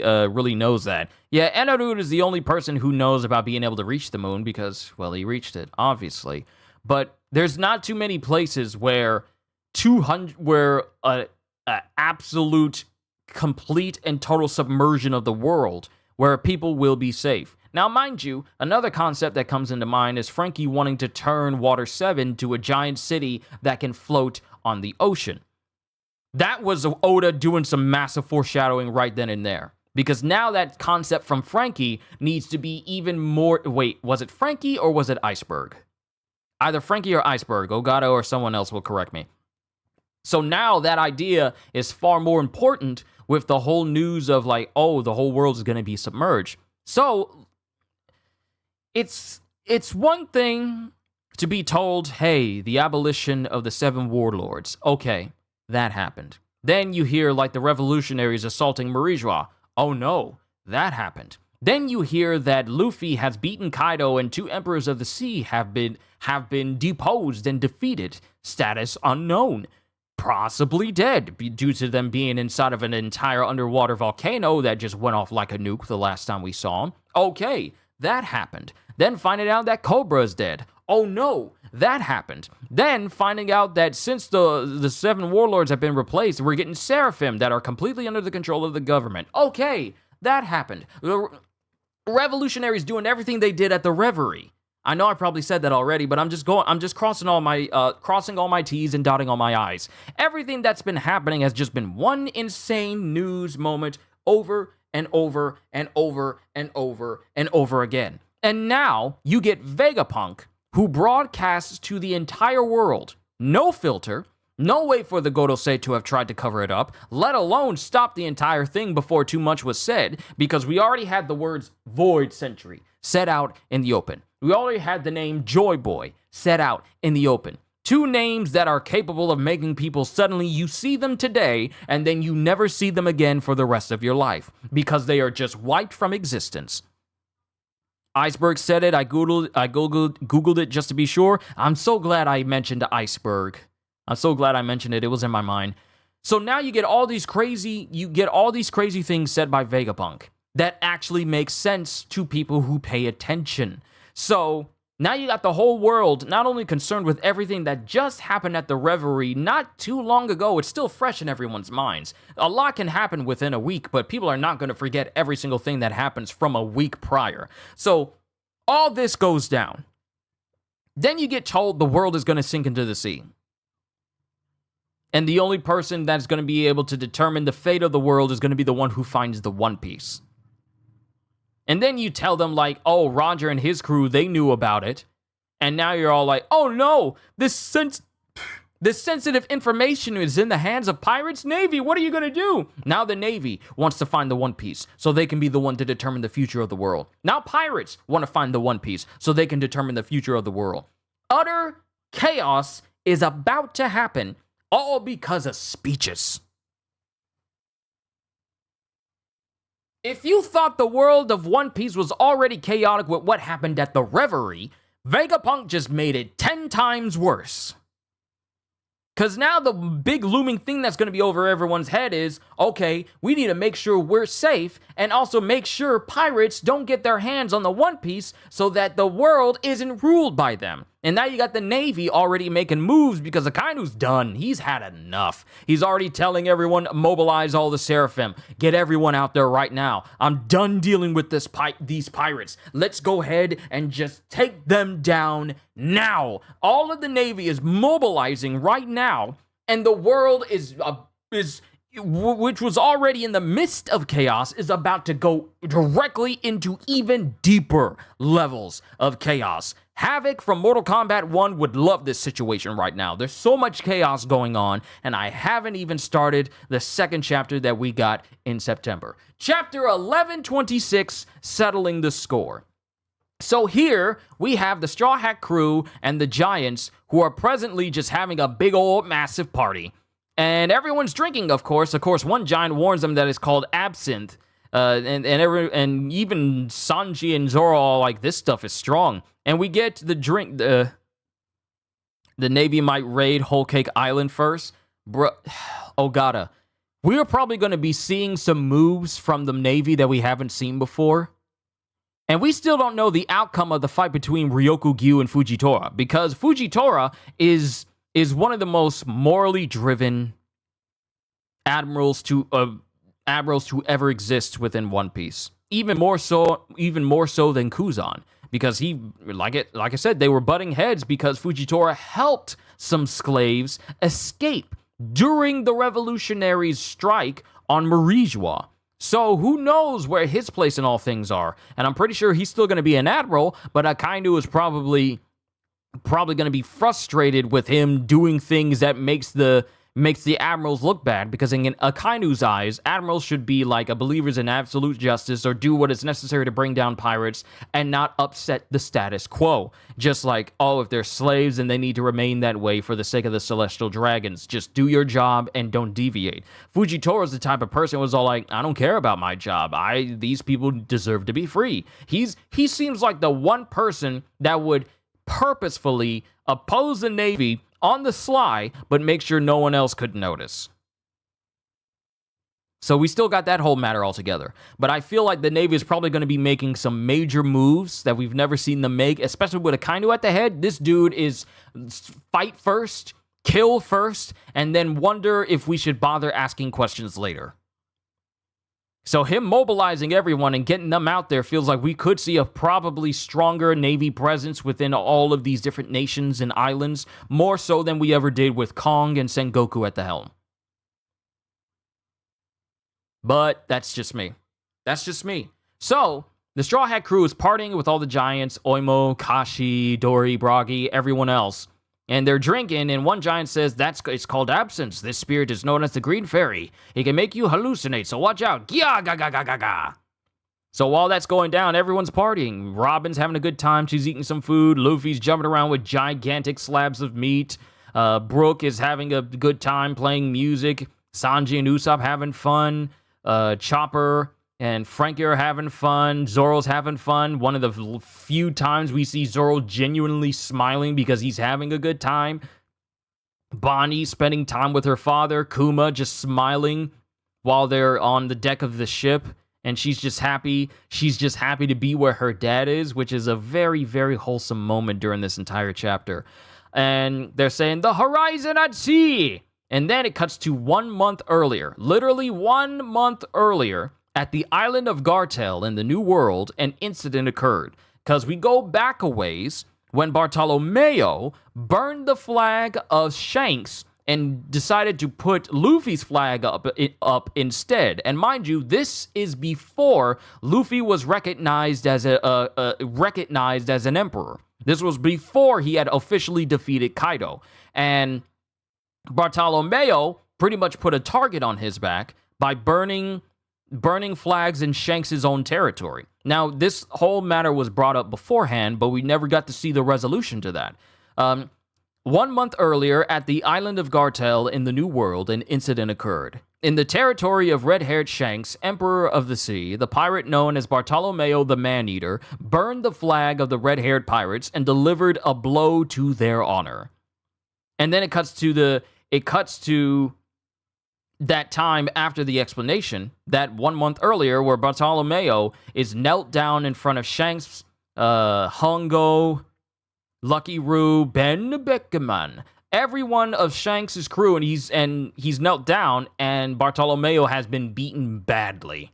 knows that. Yeah, Enarune is the only person who knows about being able to reach the moon because, well, he reached it, obviously. But there's not too many places where absolute, complete, and total submersion of the world where people will be safe. Now, mind you, another concept that comes into mind is Frankie wanting to turn Water 7 to a giant city that can float on the ocean. That was Oda doing some massive foreshadowing right then and there. Because now that concept from Frankie needs to be even more... Wait, was it Frankie or was it Iceberg? Either Frankie or Iceberg. Ogata or someone else will correct me. So now that idea is far more important with the whole news of like, oh, the whole world is going to be submerged. So it's one thing to be told, hey, the abolition of the 7 warlords. Okay. That happened. Then you hear like the revolutionaries assaulting Marijois. Oh no, that happened. Then you hear that Luffy has beaten Kaido and 2 emperors of the sea have been deposed and defeated. Status unknown. possibly dead due to them being inside of an entire underwater volcano that just went off like a nuke the last time we saw them. Okay, that happened. Then finding out that Cobra's dead. Oh no, that happened. Then finding out that since the 7 warlords have been replaced, we're getting Seraphim that are completely under the control of the government. Okay, that happened. The revolutionaries doing everything they did at the Reverie. I know I probably said that already, but I'm just crossing all my T's and dotting all my I's. Everything that's been happening has just been one insane news moment over and over and over and over and over again. And now you get Vegapunk, who broadcasts to the entire world. No filter, no way for the Godosei to have tried to cover it up, let alone stop the entire thing before too much was said, because we already had the words Void Century set out in the open. We already had the name Joy Boy set out in the open. 2 names that are capable of making people suddenly you see them today and then you never see them again for the rest of your life because they are just wiped from existence. Iceberg said it. I googled it just to be sure. I'm so glad I mentioned Iceberg. I'm so glad I mentioned it. It was in my mind. So now you get all these crazy things said by Vegapunk that actually make sense to people who pay attention. So now you got the whole world not only concerned with everything that just happened at the Reverie not too long ago, it's still fresh in everyone's minds. A lot can happen within a week, but people are not going to forget every single thing that happens from a week prior. So all this goes down. Then you get told the world is going to sink into the sea. And the only person that's going to be able to determine the fate of the world is going to be the one who finds the One Piece. And then you tell them, like, oh, Roger and his crew, they knew about it. And now you're all like, oh, no, this sensitive information is in the hands of Pirates Navy. What are you going to do? Now the Navy wants to find the One Piece so they can be the one to determine the future of the world. Now pirates want to find the One Piece so they can determine the future of the world. Utter chaos is about to happen, all because of speeches. If you thought the world of One Piece was already chaotic with what happened at the Reverie, Vegapunk just made it 10 times worse. Because now the big looming thing that's going to be over everyone's head is, okay, we need to make sure we're safe and also make sure pirates don't get their hands on the One Piece so that the world isn't ruled by them. And now you got the Navy already making moves because Akainu's done. He's had enough. He's already telling everyone, mobilize all the Seraphim. Get everyone out there right now. I'm done dealing with these pirates. Let's go ahead and just take them down now. All of the Navy is mobilizing right now, and the world which was already in the midst of chaos, is about to go directly into even deeper levels of chaos. Havoc from Mortal Kombat 1 would love this situation right now. There's so much chaos going on, and I haven't even started the second chapter that we got in September. Chapter 1126, Settling the Score. So here, we have the Straw Hat crew and the Giants, who are presently just having a big old massive party. And everyone's drinking, of course. Of course, one giant warns them that it's called absinthe. And even Sanji and Zoro are like, this stuff is strong. And we get the drink. The Navy might raid Whole Cake Island first. Bro, Ogata, we are probably going to be seeing some moves from the Navy that we haven't seen before. And we still don't know the outcome of the fight between Ryokugyu and Fujitora. Because Fujitora is one of the most morally driven admirals to ever exist within One Piece. Even more so than Kuzan, because he, like I said, they were butting heads because Fujitora helped some slaves escape during the revolutionaries' strike on Marijua. So who knows where his place in all things are? And I'm pretty sure he's still going to be an admiral, but Akainu is probably going to be frustrated with him doing things that makes the admirals look bad, because in Akainu's eyes, admirals should be like a believers in absolute justice or do what is necessary to bring down pirates and not upset the status quo. Just like, oh, if they're slaves and they need to remain that way for the sake of the celestial dragons, just do your job and don't deviate. Fujitora's the type of person who was all like, I don't care about my job. These people deserve to be free. He seems like the one person that would purposefully oppose the Navy on the sly, but make sure no one else could notice. So we still got that whole matter all together. But I feel like the Navy is probably going to be making some major moves that we've never seen them make, especially with Akainu at the head. This dude is fight first, kill first, and then wonder if we should bother asking questions later. So him mobilizing everyone and getting them out there feels like we could see a probably stronger Navy presence within all of these different nations and islands, more so than we ever did with Kong and Sengoku at the helm. But that's just me. That's just me. So, the Straw Hat crew is partying with all the giants, Oimo, Kashi, Dori, Bragi, everyone else. And they're drinking, and one giant says, it's called absence. This spirit is known as the Green Fairy. It can make you hallucinate, so watch out. Gya, ga, ga, ga, ga, ga. So while that's going down, everyone's partying. Robin's having a good time. She's eating some food. Luffy's jumping around with gigantic slabs of meat. Brook is having a good time playing music. Sanji and Usopp having fun. Chopper and Frankie are having fun. Zoro's having fun. One of the few times we see Zoro genuinely smiling because he's having a good time. Bonnie spending time with her father. Kuma just smiling while they're on the deck of the ship. And she's just happy. She's just happy to be where her dad is, which is a very, very wholesome moment during this entire chapter. And they're saying, the horizon at sea! And then it cuts to 1 month earlier, literally 1 month earlier, at the island of Gartel in the New World, an incident occurred. Because we go back a ways when Bartolomeo burned the flag of Shanks and decided to put Luffy's flag up instead. And mind you, this is before Luffy was recognized as an emperor. This was before he had officially defeated Kaido. And Bartolomeo pretty much put a target on his back by burning flags in Shanks' own territory. Now, this whole matter was brought up beforehand, but we never got to see the resolution to that. 1 month earlier, at the island of Gartel in the New World, an incident occurred. In the territory of red-haired Shanks, Emperor of the Sea, the pirate known as Bartolomeo the Man-Eater burned the flag of the red-haired pirates and delivered a blow to their honor. And then it cuts to that time after the explanation, that 1 month earlier, where Bartolomeo is knelt down in front of Shanks, Hongo, Lucky Roo, Ben Beckerman, everyone of Shanks' crew, and he's knelt down, and Bartolomeo has been beaten badly.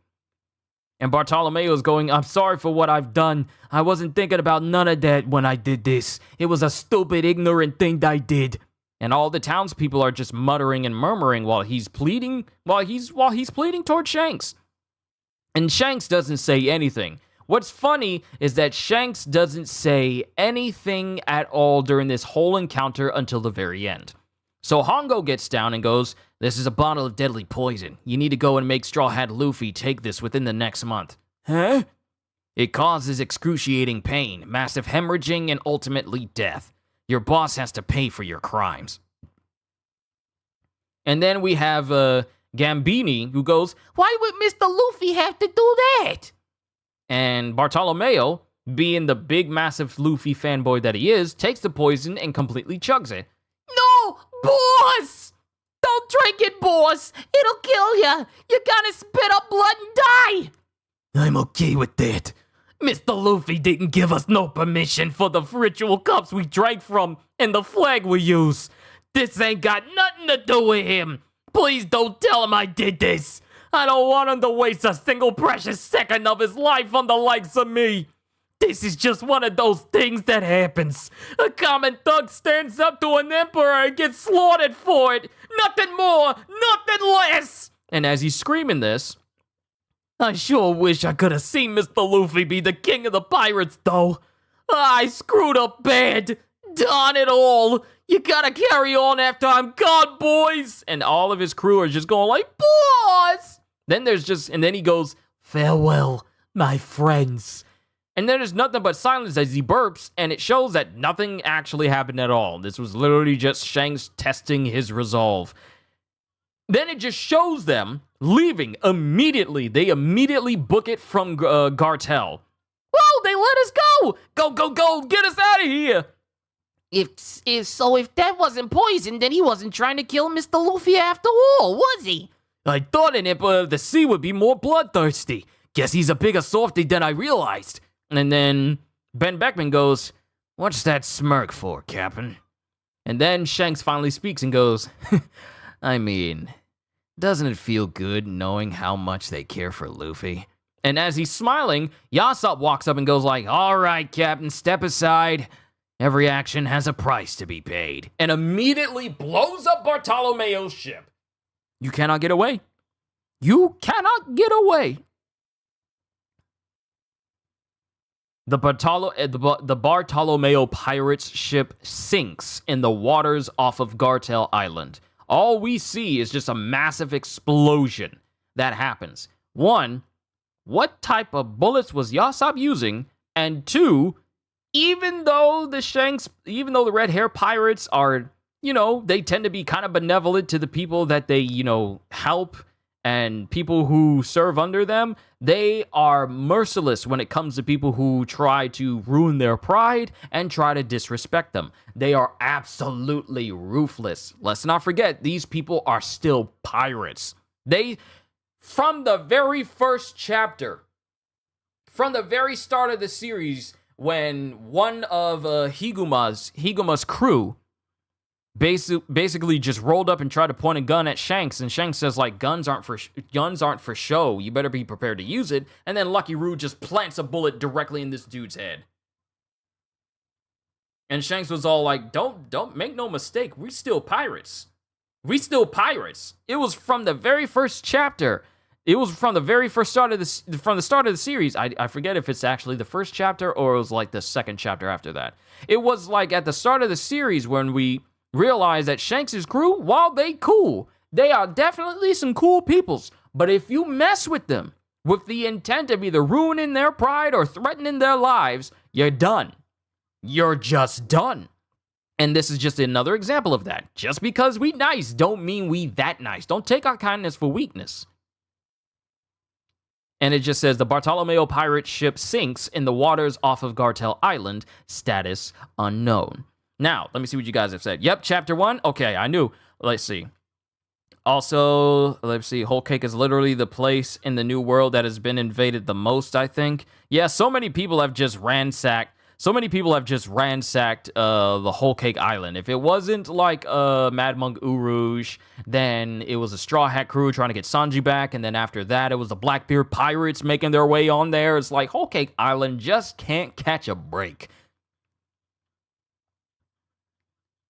And Bartolomeo is going, I'm sorry for what I've done. I wasn't thinking about none of that when I did this. It was a stupid, ignorant thing I did. And all the townspeople are just muttering and murmuring while he's pleading towards Shanks. And Shanks doesn't say anything. What's funny is that Shanks doesn't say anything at all during this whole encounter until the very end. So Hongo gets down and goes, this is a bottle of deadly poison. You need to go and make Straw Hat Luffy take this within the next month. Huh? It causes excruciating pain, massive hemorrhaging, and ultimately death. Your boss has to pay for your crimes. And then we have Gambini, who goes, why would Mr. Luffy have to do that? And Bartolomeo, being the big, massive Luffy fanboy that he is, takes the poison and completely chugs it. No, boss! Don't drink it, boss! It'll kill you! You're gonna spit up blood and die! I'm okay with that. Mr. Luffy didn't give us no permission for the ritual cups we drank from and the flag we use. This ain't got nothing to do with him. Please don't tell him I did this. I don't want him to waste a single precious second of his life on the likes of me. This is just one of those things that happens. A common thug stands up to an emperor and gets slaughtered for it. Nothing more, nothing less. And as he's screaming this, I sure wish I could have seen Mr. Luffy be the king of the pirates, though. I screwed up bad. Darn it all. You gotta carry on after I'm gone, boys. And all of his crew are just going like, boss. And then he goes, farewell, my friends. And then there's nothing but silence as he burps, and it shows that nothing actually happened at all. This was literally just Shanks testing his resolve. Then it just shows them leaving immediately. They immediately book it from Gartel. Whoa, they let us go! Go, go, go! Get us out of here! If that wasn't poison, then he wasn't trying to kill Mr. Luffy after all, was he? I thought an emperor of the sea would be more bloodthirsty. Guess he's a bigger softy than I realized. And then Ben Beckman goes, "What's that smirk for, Captain?" And then Shanks finally speaks and goes, "I mean, doesn't it feel good knowing how much they care for Luffy?" And as he's smiling, Yasopp walks up and goes like, "All right, Captain, step aside. Every action has a price to be paid." And immediately blows up Bartolomeo's ship. You cannot get away. You cannot get away. The Bartolomeo pirates ship sinks in the waters off of Gartel Island. All we see is just a massive explosion that happens. One, what type of bullets was Yasopp using? And two, even though the red hair pirates are, they tend to be kind of benevolent to the people that they, help and people who serve under them, they are merciless when it comes to people who try to ruin their pride and try to disrespect them. They are absolutely ruthless. Let's not forget, these people are still pirates. From the very first chapter, from the very start of the series, when one of Higuma's crew basically just rolled up and tried to point a gun at Shanks, and Shanks says, like, guns aren't for show. You better be prepared to use it. And then Lucky Roo just plants a bullet directly in this dude's head. And Shanks was all like, don't make no mistake. We're still pirates. We still pirates. It was from the very first chapter. It was from the very first start of from the start of the series. I forget if it's actually the first chapter or it was like the second chapter after that. It was like at the start of the series when we realize that Shanks' crew, while they cool, they are definitely some cool peoples. But if you mess with them with the intent of either ruining their pride or threatening their lives, you're done. You're just done. And this is just another example of that. Just because we nice don't mean we that nice. Don't take our kindness for weakness. And it just says the Bartolomeo pirate ship sinks in the waters off of Gartel Island. Status unknown. Now, let me see what you guys have said. Yep, chapter 1. Okay, I knew. Let's see. Also, let's see. Whole Cake is literally the place in the New World that has been invaded the most, I think. Yeah, so many people have just ransacked the Whole Cake Island. If it wasn't like Mad Monk Urouge, then it was a Straw Hat crew trying to get Sanji back, and then after that, it was the Blackbeard pirates making their way on there. It's like Whole Cake Island just can't catch a break.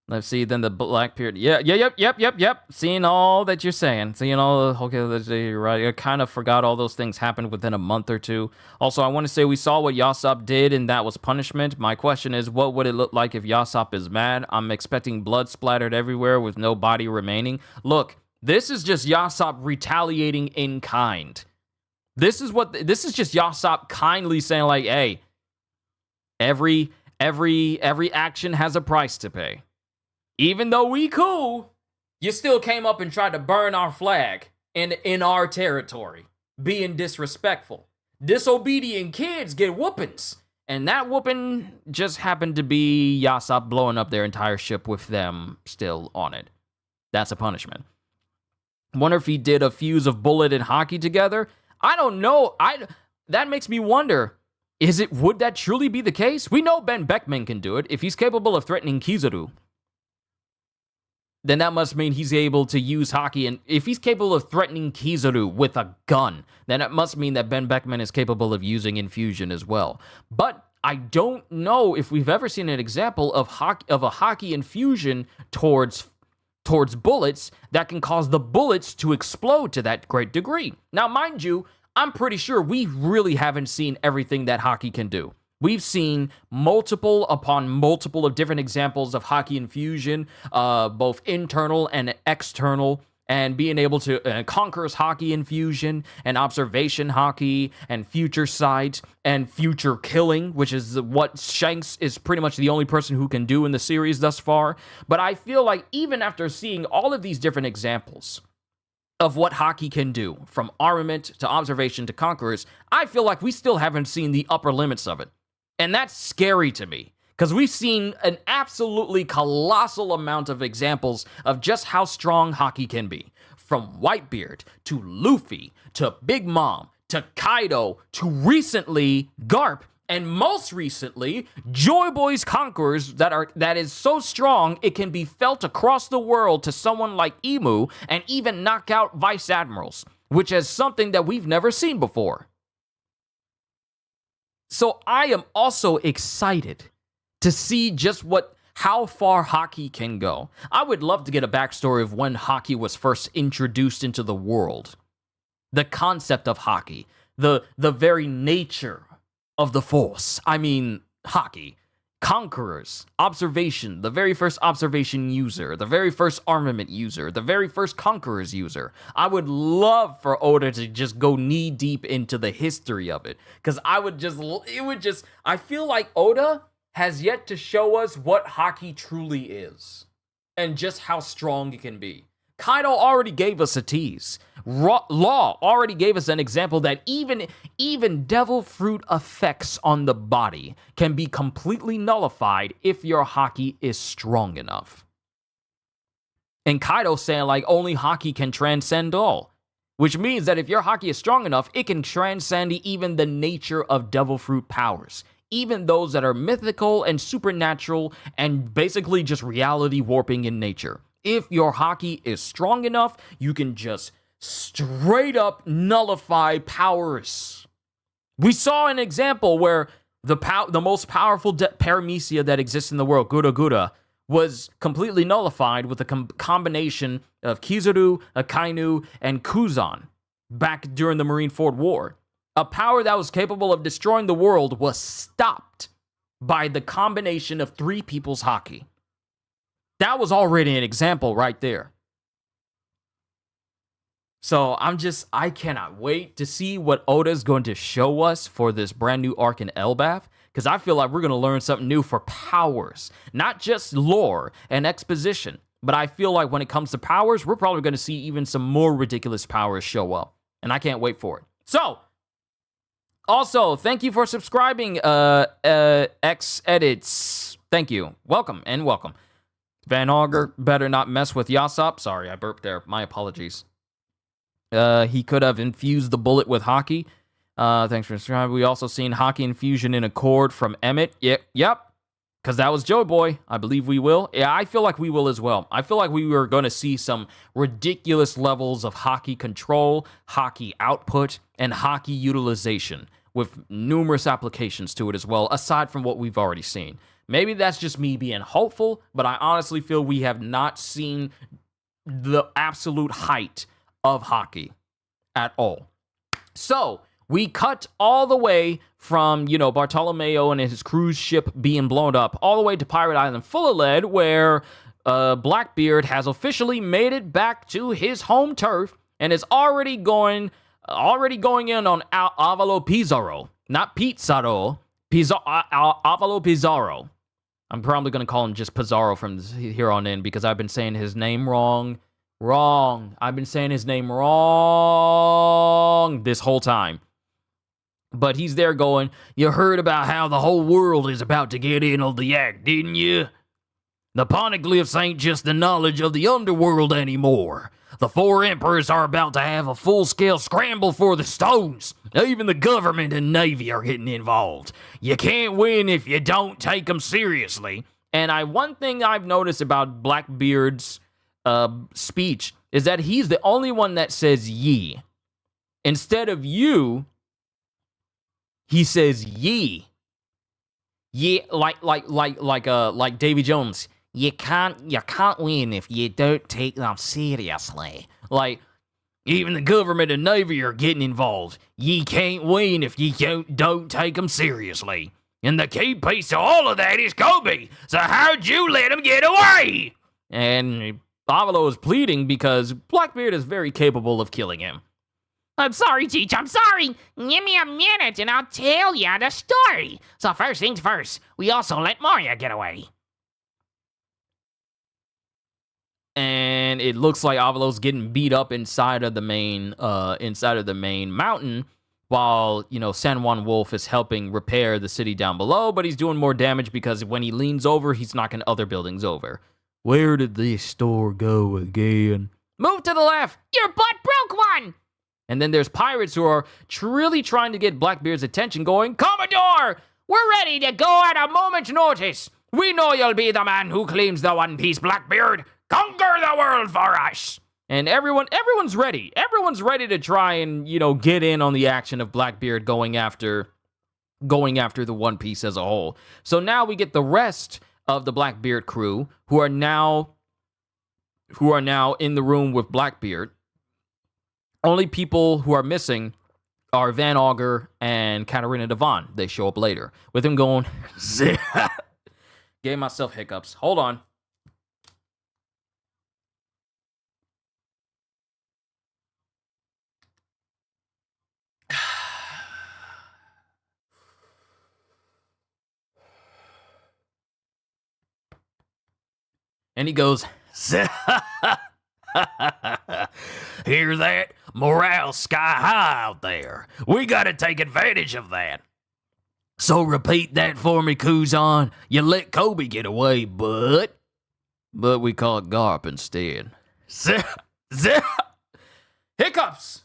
Let's see, then the Blackbeard. Yep. Seeing all that you're saying. Seeing all the, okay, right. I kind of forgot all those things happened within a month or two. Also, I want to say we saw what Yasopp did, and that was punishment. My question is, what would it look like if Yasopp is mad? I'm expecting blood splattered everywhere with no body remaining. Look, this is just Yasopp retaliating in kind. This is just Yasopp kindly saying, like, hey, every action has a price to pay. Even though we cool, you still came up and tried to burn our flag in our territory, being disrespectful. Disobedient kids get whoopings. And that whooping just happened to be Yasopp blowing up their entire ship with them still on it. That's a punishment. Wonder if he did a fuse of Bullet and Hockey together. I don't know. That makes me wonder, would that truly be the case? We know Ben Beckman can do it. If he's capable of threatening Kizaru, then that must mean he's able to use Hockey. And if he's capable of threatening Kizaru with a gun, then it must mean that Ben Beckman is capable of using infusion as well. But I don't know if we've ever seen an example of a Hockey infusion towards bullets that can cause the bullets to explode to that great degree. Now, mind you, I'm pretty sure we really haven't seen everything that Hockey can do. We've seen multiple upon multiple of different examples of Hockey infusion, both internal and external, and being able to Conqueror's Hockey infusion, and Observation Hockey, and Future Sight, and Future Killing, which is what Shanks is pretty much the only person who can do in the series thus far. But I feel like even after seeing all of these different examples of what Hockey can do, from armament to observation to conquerors, I feel like we still haven't seen the upper limits of it. And that's scary to me, Because we've seen an absolutely colossal amount of examples of just how strong hockey can be. From Whitebeard to Luffy to Big Mom to Kaido to recently Garp, and most recently Joy Boy's Conquerors that is so strong it can be felt across the world to someone like Emu and even knock out Vice Admirals, which is something that we've never seen before. So I am also excited to see just how far hockey can go. I would love to get a backstory of when hockey was first introduced into the world. The concept of hockey, the very nature of the force. I mean, hockey. Conquerors, observation, the very first observation user, the very first armament user, the very first conquerors user. I would love for Oda to just go knee deep into the history of it. Because I feel like Oda has yet to show us what hockey truly is and just how strong it can be. Kaido already gave us a tease. Law already gave us an example that even devil fruit effects on the body can be completely nullified if your hockey is strong enough. And Kaido saying like only hockey can transcend all, which means that if your hockey is strong enough, it can transcend even the nature of devil fruit powers. Even those that are mythical and supernatural and basically just reality warping in nature. If your hockey is strong enough, you can just straight up nullify powers. We saw an example where the most powerful paramecia that exists in the world, Gura Gura, was completely nullified with a combination of Kizaru, Akainu, and Kuzan back during the Marineford War. A power that was capable of destroying the world was stopped by the combination of three people's hockey. That was already an example right there. So I cannot wait to see what Oda's going to show us for this brand new arc in Elbaf, because I feel like we're going to learn something new for powers, not just lore and exposition, but I feel like when it comes to powers, we're probably going to see even some more ridiculous powers show up, and I can't wait for it. So, also, thank you for subscribing, X Edits. Thank you. Welcome and welcome. Van Auger better not mess with Yasop. Sorry, I burped there. My apologies. He could have infused the bullet with hockey. Thanks for subscribing. We also seen hockey infusion in Accord from Emmett. Yep. Because that was Joe Boy. I believe we will. Yeah, I feel like we will as well. I feel like we were going to see some ridiculous levels of hockey control, hockey output, and hockey utilization with numerous applications to it as well, aside from what we've already seen. Maybe that's just me being hopeful, but I honestly feel we have not seen the absolute height of hockey at all. So, we cut all the way from, Bartolomeo and his cruise ship being blown up, all the way to Pirate Island Full of Lead, where Blackbeard has officially made it back to his home turf and is already going in on Avalo Pizarro. Not Pizarro, Avalo Pizarro. I'm probably going to call him just Pizarro from here on in because I've been saying his name wrong. I've been saying his name wrong this whole time. But he's there going, you heard about how the whole world is about to get in on the act, didn't you? The poneglyphs ain't just the knowledge of the underworld anymore. The four emperors are about to have a full-scale scramble for the stones. Even the government and navy are getting involved. You can't win if you don't take them seriously. And one thing I've noticed about Blackbeard's speech is that he's the only one that says ye. Instead of you, he says ye. Ye, like Davy Jones. You can't win if you don't take them seriously. Like, even the government and navy are getting involved. You can't win if you don't take them seriously. And the key piece to all of that is Kobe. So how'd you let him get away? And Avalo is pleading because Blackbeard is very capable of killing him. I'm sorry, Teach, I'm sorry. Give me a minute and I'll tell you the story. So first things first, we also let Moria get away. And it looks like Avalo's getting beat up inside of the main mountain while, San Juan Wolf is helping repair the city down below, but he's doing more damage because when he leans over, he's knocking other buildings over. Where did this store go again? Move to the left! Your butt broke one! And then there's pirates who are really trying to get Blackbeard's attention, going, Commodore, we're ready to go at a moment's notice. We know you'll be the man who claims the One Piece, Blackbeard. Conquer the world for us. And everyone's ready. Everyone's ready to try and, get in on the action of Blackbeard going after the One Piece as a whole. So now we get the rest of the Blackbeard crew who are now in the room with Blackbeard. Only people who are missing are Van Augur and Katarina Devon. They show up later with him going, gave myself hiccups. Hold on. And he goes, Hear that? Morale sky high out there. We gotta take advantage of that. So repeat that for me, Kuzan. You let Kobe get away, but we call it Garp instead. Hiccups!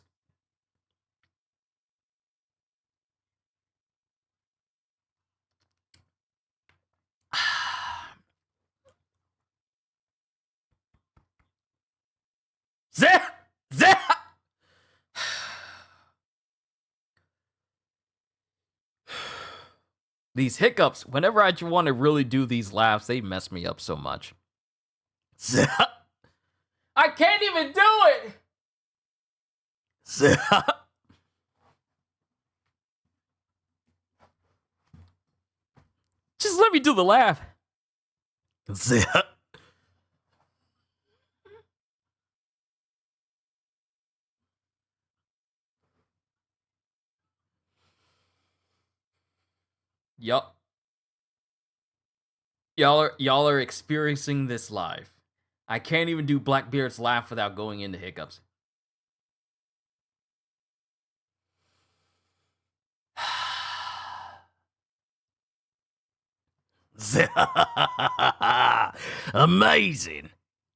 These hiccups, whenever I want to really do these laughs, they mess me up so much. I can't even do it! Just let me do the laugh. Yup. Y'all are experiencing this live. I can't even do Blackbeard's laugh without going into hiccups. Amazing.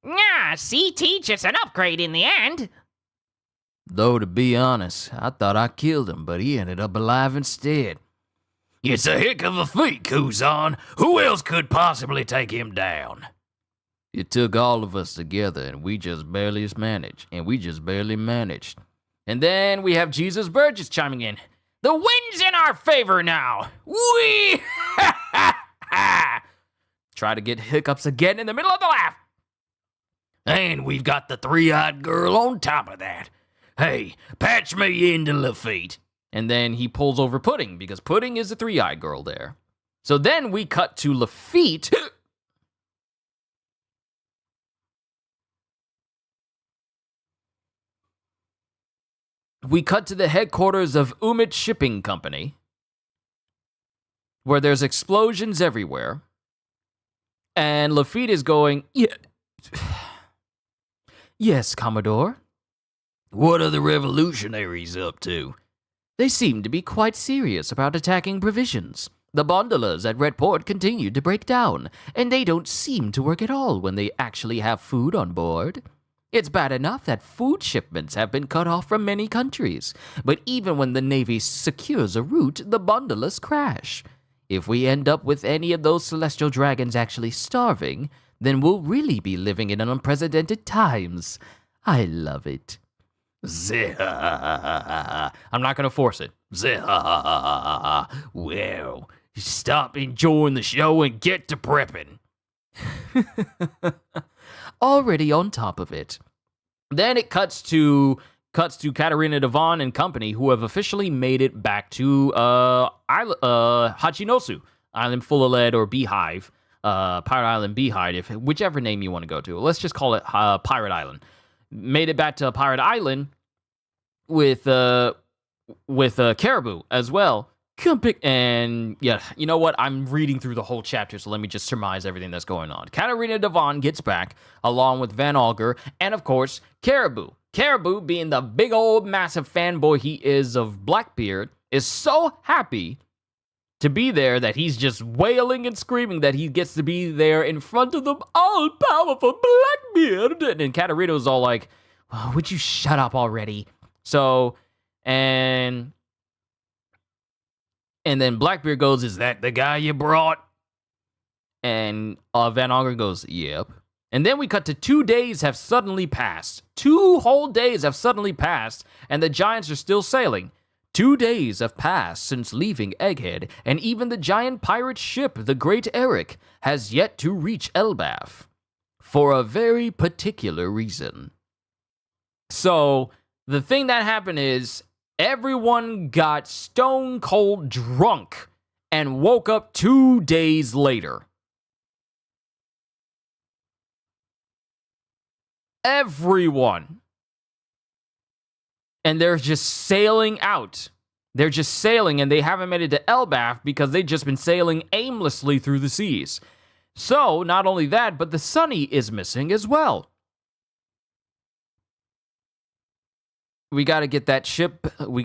Yeah, CT just an upgrade in the end. Though, to be honest, I thought I killed him, but he ended up alive instead. It's a heck of a feat, Kuzan. Who else could possibly take him down? It took all of us together, and we just barely managed. And then we have Jesus Burgess chiming in. The wind's in our favor now. We try to get hiccups again in the middle of the laugh. And we've got the three-eyed girl on top of that. Hey, patch me into Lafitte. And then he pulls over Pudding, because Pudding is the three-eyed girl there. So then we cut to Lafitte. We cut to the headquarters of Umit Shipping Company, where there's explosions everywhere. And Lafitte is going, Yes, Commodore. What are the revolutionaries up to? They seem to be quite serious about attacking provisions. The gondolas at Red Port continue to break down, and they don't seem to work at all when they actually have food on board. It's bad enough that food shipments have been cut off from many countries, but even when the Navy secures a route, the gondolas crash. If we end up with any of those celestial dragons actually starving, then we'll really be living in unprecedented times. I love it. I'm not going to force it. Well, stop enjoying the show and get to prepping. Already on top of it. Then it cuts to Katarina Devon and company, who have officially made it back to Hachinosu, Island Full of Lead, or Beehive, Pirate Island Beehive, whichever name you want to go to. Let's just call it Pirate Island. Made it back to Pirate Island with Caribou as well. And yeah, you know what? I'm reading through the whole chapter, so let me just surmise everything that's going on. Katarina Devon gets back, along with Van Augur, and of course, Caribou. Caribou, being the big old massive fanboy he is of Blackbeard, is so happy to be there that he's just wailing and screaming that he gets to be there in front of the all-powerful Blackbeard. And Katarina's all like, oh, would you shut up already? So, and then Blackbeard goes, is that the guy you brought? And Van Augur goes, yep. And then we cut to 2 days have suddenly passed. 2 whole days have suddenly passed, and the giants are still sailing. 2 days have passed since leaving Egghead, and even the giant pirate ship, the Great Eric, has yet to reach Elbaf. For a very particular reason. So, the thing that happened is, everyone got stone cold drunk and woke up 2 days later. Everyone. And they're just sailing out. They're just sailing, and they haven't made it to Elbaf because they've just been sailing aimlessly through the seas. So, not only that, but the Sunny is missing as well. We gotta get that ship. We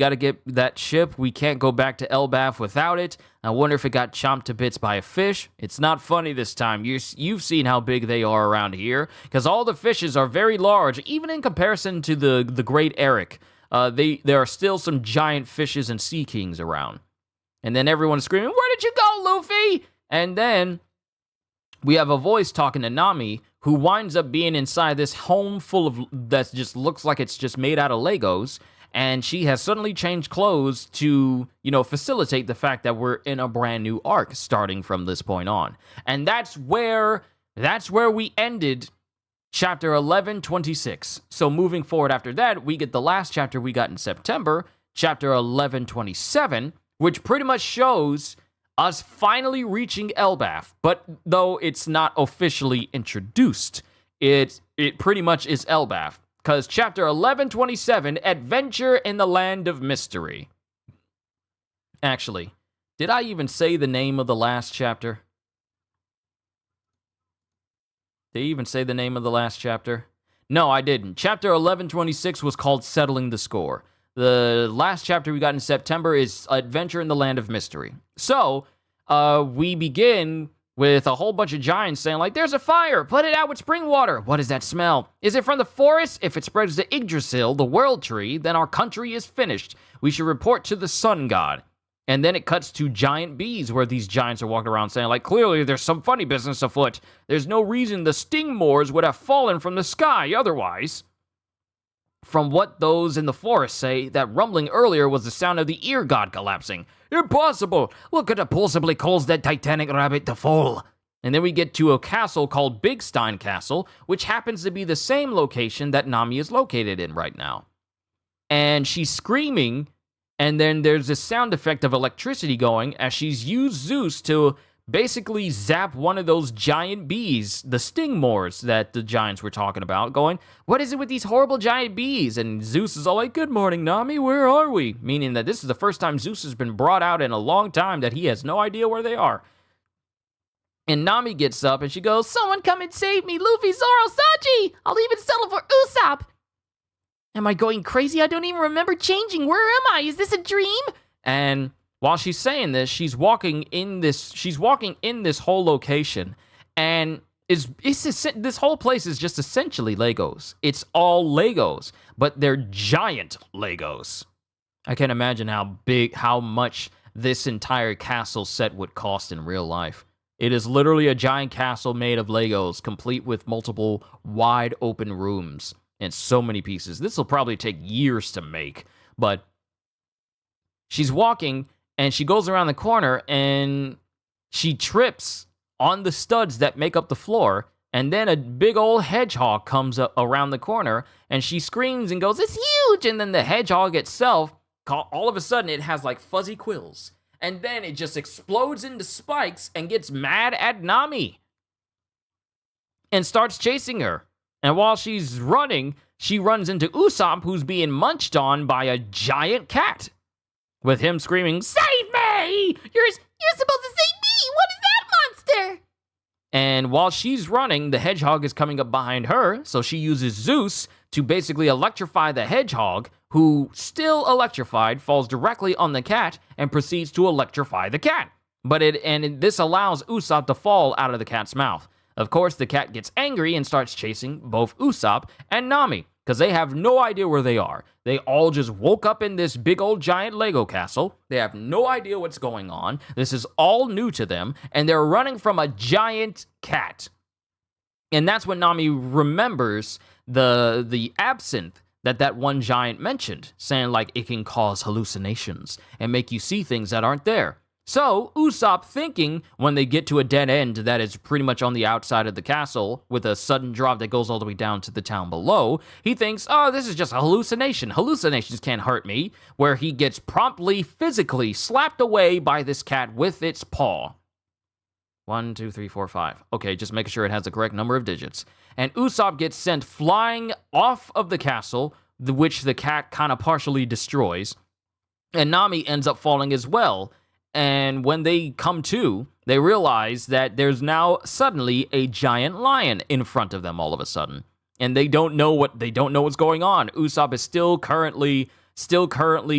can't go back to Elbaf without it. I wonder if it got chomped to bits by a fish. It's not funny this time. You've seen how big they are around here, because all the fishes are very large, even in comparison to the Great Eric. There are still some giant fishes and sea kings around. And then everyone's screaming, where did you go, Luffy? And then we have a voice talking to Nami, who winds up being inside this home full of, that just looks like it's just made out of Legos, and she has suddenly changed clothes to, facilitate the fact that we're in a brand new arc starting from this point on. And that's where we ended chapter 1126. So moving forward after that, we get the last chapter we got in September, chapter 1127, which pretty much shows us finally reaching Elbaf, but though it's not officially introduced, it pretty much is Elbaf, because chapter 1127, Adventure in the Land of Mystery. Actually, did I even say the name of the last chapter? Did I even say the name of the last chapter? No, I didn't. Chapter 1126 was called Settling the Score. The last chapter we got in September is Adventure in the Land of Mystery. So, we begin with a whole bunch of giants saying, like, there's a fire, put it out with spring water. What does that smell? Is it from the forest? If it spreads to Yggdrasil, the world tree, then our country is finished. We should report to the sun god. And then it cuts to giant bees, where these giants are walking around saying, like, clearly there's some funny business afoot. There's no reason the stingmores would have fallen from the sky otherwise. From what those in the forest say, that rumbling earlier was the sound of the ear god collapsing. Impossible! What could have possibly caused that titanic rabbit to fall? And then we get to a castle called Big Stein Castle, which happens to be the same location that Nami is located in right now. And she's screaming, and then there's this sound effect of electricity going as she's used Zeus to basically zap one of those giant bees, the stingmores that the giants were talking about, going, what is it with these horrible giant bees? And Zeus is all like, good morning, Nami, where are we? Meaning that this is the first time Zeus has been brought out in a long time that he has no idea where they are. And Nami gets up and she goes, someone come and save me, Luffy, Zoro, Sanji! I'll even settle for Usopp! Am I going crazy? I don't even remember changing. Where am I? Is this a dream? And while she's saying this, she's walking in this whole location, and this whole place is just essentially Legos. It's all Legos, but they're giant Legos. I can't imagine how much this entire castle set would cost in real life. It is literally a giant castle made of Legos, complete with multiple wide open rooms and so many pieces. This will probably take years to make, but she's walking, and she goes around the corner, and she trips on the studs that make up the floor, and then a big old hedgehog comes up around the corner, and she screams and goes, it's huge! And then the hedgehog itself, all of a sudden, it has like fuzzy quills, and then it just explodes into spikes and gets mad at Nami and starts chasing her. And while she's running, she runs into Usopp, who's being munched on by a giant cat, with him screaming, save me! You're supposed to save me! What is that monster? And while she's running, the hedgehog is coming up behind her, so she uses Zeus to basically electrify the hedgehog, who, still electrified, falls directly on the cat and proceeds to electrify the cat. This allows Usopp to fall out of the cat's mouth. Of course, the cat gets angry and starts chasing both Usopp and Nami, because they have no idea where they are. They all just woke up in this big old giant Lego castle. They have no idea what's going on. This is all new to them, and they're running from a giant cat. And that's when Nami remembers the absinthe that one giant mentioned, saying like it can cause hallucinations and make you see things that aren't there. So, Usopp, thinking when they get to a dead end that is pretty much on the outside of the castle with a sudden drop that goes all the way down to the town below, he thinks, oh, this is just a hallucination. Hallucinations can't hurt me, where he gets promptly, physically slapped away by this cat with its paw. 1, 2, 3, 4, 5. Okay, just making sure it has the correct number of digits. And Usopp gets sent flying off of the castle, which the cat kind of partially destroys. And Nami ends up falling as well. And when they come to, they realize that there's now suddenly a giant lion in front of them all of a sudden. And they don't know what's going on. Usopp is still currently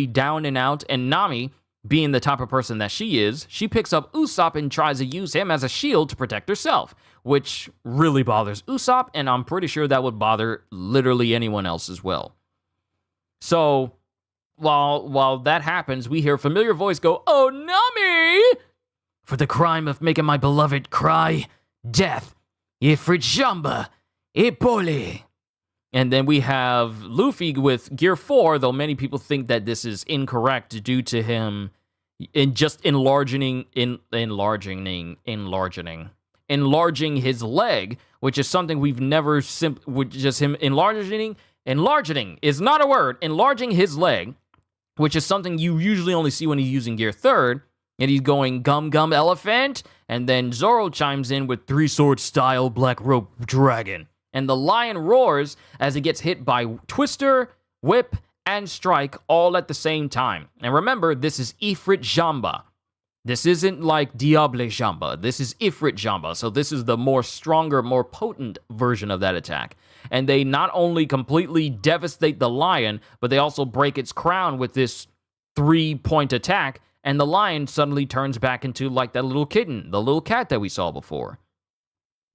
down and out, and Nami, being the type of person that she is, she picks up Usopp and tries to use him as a shield to protect herself, which really bothers Usopp, and I'm pretty sure that would bother literally anyone else as well. So, while that happens, we hear a familiar voice go, "Oh, Nami! For the crime of making my beloved cry, death, Ifrit Jamba, Ipoli." And then we have Luffy with Gear 4, though many people think that this is incorrect due to him enlarging his leg, which is something we've never just him enlarging is not a word. Enlarging his leg, which is something you usually only see when he's using Gear 3rd, and he's going gum gum elephant, and then Zoro chimes in with 3-sword style black rope dragon. And the lion roars as it gets hit by Twister, Whip, and Strike all at the same time. And remember, this is Ifrit Jamba. This isn't like Diable Jamba. This is Ifrit Jamba. So this is the more stronger, more potent version of that attack. And they not only completely devastate the lion, but they also break its crown with this 3-point attack. And the lion suddenly turns back into like that little kitten, the little cat that we saw before.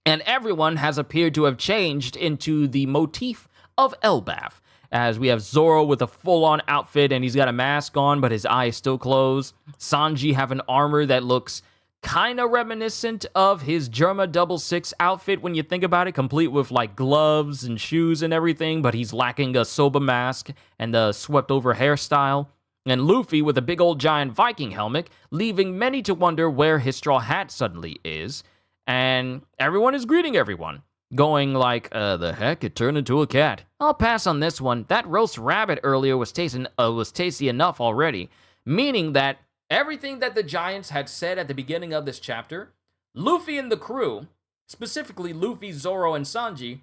And everyone has appeared to have changed into the motif of Elbaf, as we have Zoro with a full-on outfit, and he's got a mask on, but his eye is still closed. Sanji have an armor that looks kind of reminiscent of his Germa 66 outfit when you think about it, complete with like gloves and shoes and everything, but he's lacking a Soba mask and the swept-over hairstyle. And Luffy with a big old giant Viking helmet, leaving many to wonder where his straw hat suddenly is. And everyone is greeting everyone, going like, the heck, it turned into a cat. I'll pass on this one. That roast rabbit earlier was tasty enough already. Meaning that everything that the Giants had said at the beginning of this chapter, Luffy and the crew, specifically Luffy, Zoro, and Sanji,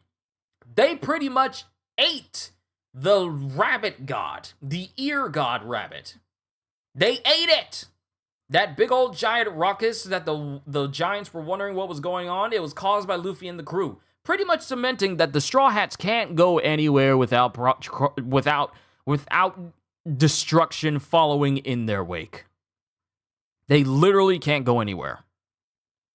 they pretty much ate the rabbit god, the ear god rabbit. They ate it! That big old giant ruckus that the Giants were wondering what was going on, it was caused by Luffy and the crew. Pretty much cementing that the Straw Hats can't go anywhere without destruction following in their wake. They literally can't go anywhere.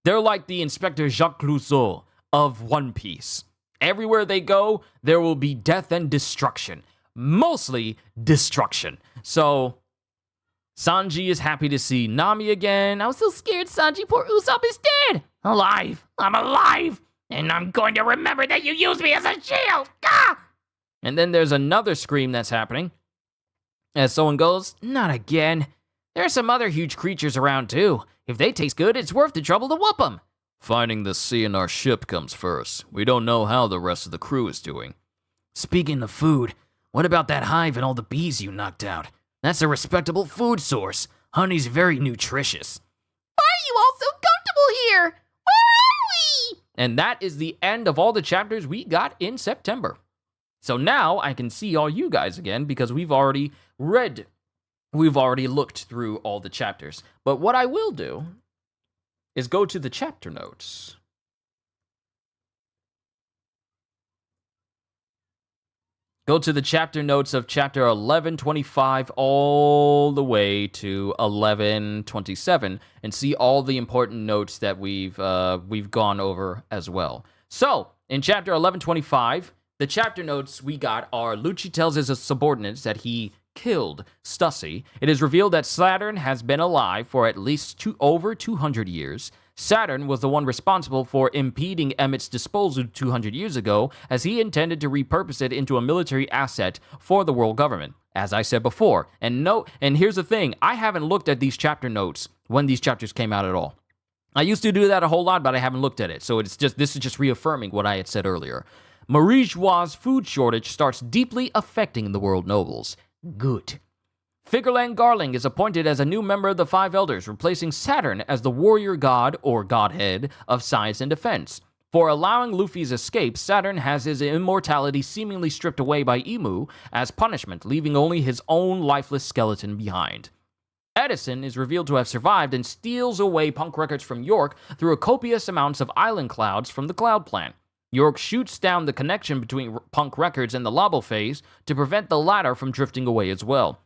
They're like the Inspector Jacques Clouseau of One Piece. Everywhere they go, there will be death and destruction. Mostly destruction. So Sanji is happy to see Nami again. I was so scared, Sanji. Poor Usopp is dead. Alive. I'm alive. And I'm going to remember that you used me as a shield. Ah! And then there's another scream that's happening. As someone goes, not again. There are some other huge creatures around too. If they taste good, it's worth the trouble to whoop them. Finding the sea in our ship comes first. We don't know how the rest of the crew is doing. Speaking of food, what about that hive and all the bees you knocked out? That's a respectable food source. Honey's very nutritious. Why are you all so comfortable here? Where are we? And that is the end of all the chapters we got in September. So now I can see all you guys again because we've already looked through all the chapters. But what I will do is go to the chapter notes. go to the chapter notes of chapter 1125 all the way to 1127 and see all the important notes that we've gone over as well. So, in chapter 1125, the chapter notes we got are Lucci tells his subordinates that he killed Stussy. It is revealed that Saturn has been alive for at least over 200 years. Saturn was the one responsible for impeding Emmett's disposal 200 years ago, as he intended to repurpose it into a military asset for the world government, as I said before. And here's the thing, I haven't looked at these chapter notes when these chapters came out at all. I used to do that a whole lot, but I haven't looked at it, so this is just reaffirming what I had said earlier. Marie-Joie's food shortage starts deeply affecting the world nobles. Good. Figurland Garling is appointed as a new member of the Five Elders, replacing Saturn as the warrior god or godhead of science and defense. For allowing Luffy's escape, Saturn has his immortality seemingly stripped away by Imu as punishment, leaving only his own lifeless skeleton behind. Edison is revealed to have survived and steals away Punk Records from York through a copious amounts of island clouds from the Cloud Plant. York shoots down the connection between Punk Records and the Lobo phase to prevent the latter from drifting away as well.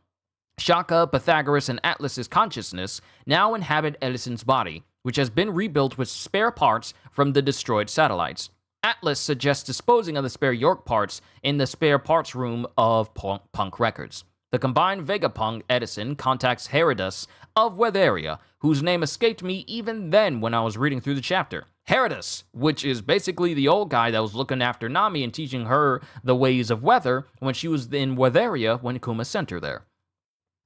Shaka, Pythagoras, and Atlas's consciousness now inhabit Edison's body, which has been rebuilt with spare parts from the destroyed satellites. Atlas suggests disposing of the spare York parts in the spare parts room of Punk Records. The combined Vegapunk Edison contacts Herodus of Weatheria, whose name escaped me even then when I was reading through the chapter. Herodus, which is basically the old guy that was looking after Nami and teaching her the ways of weather when she was in Weatheria when Kuma sent her there.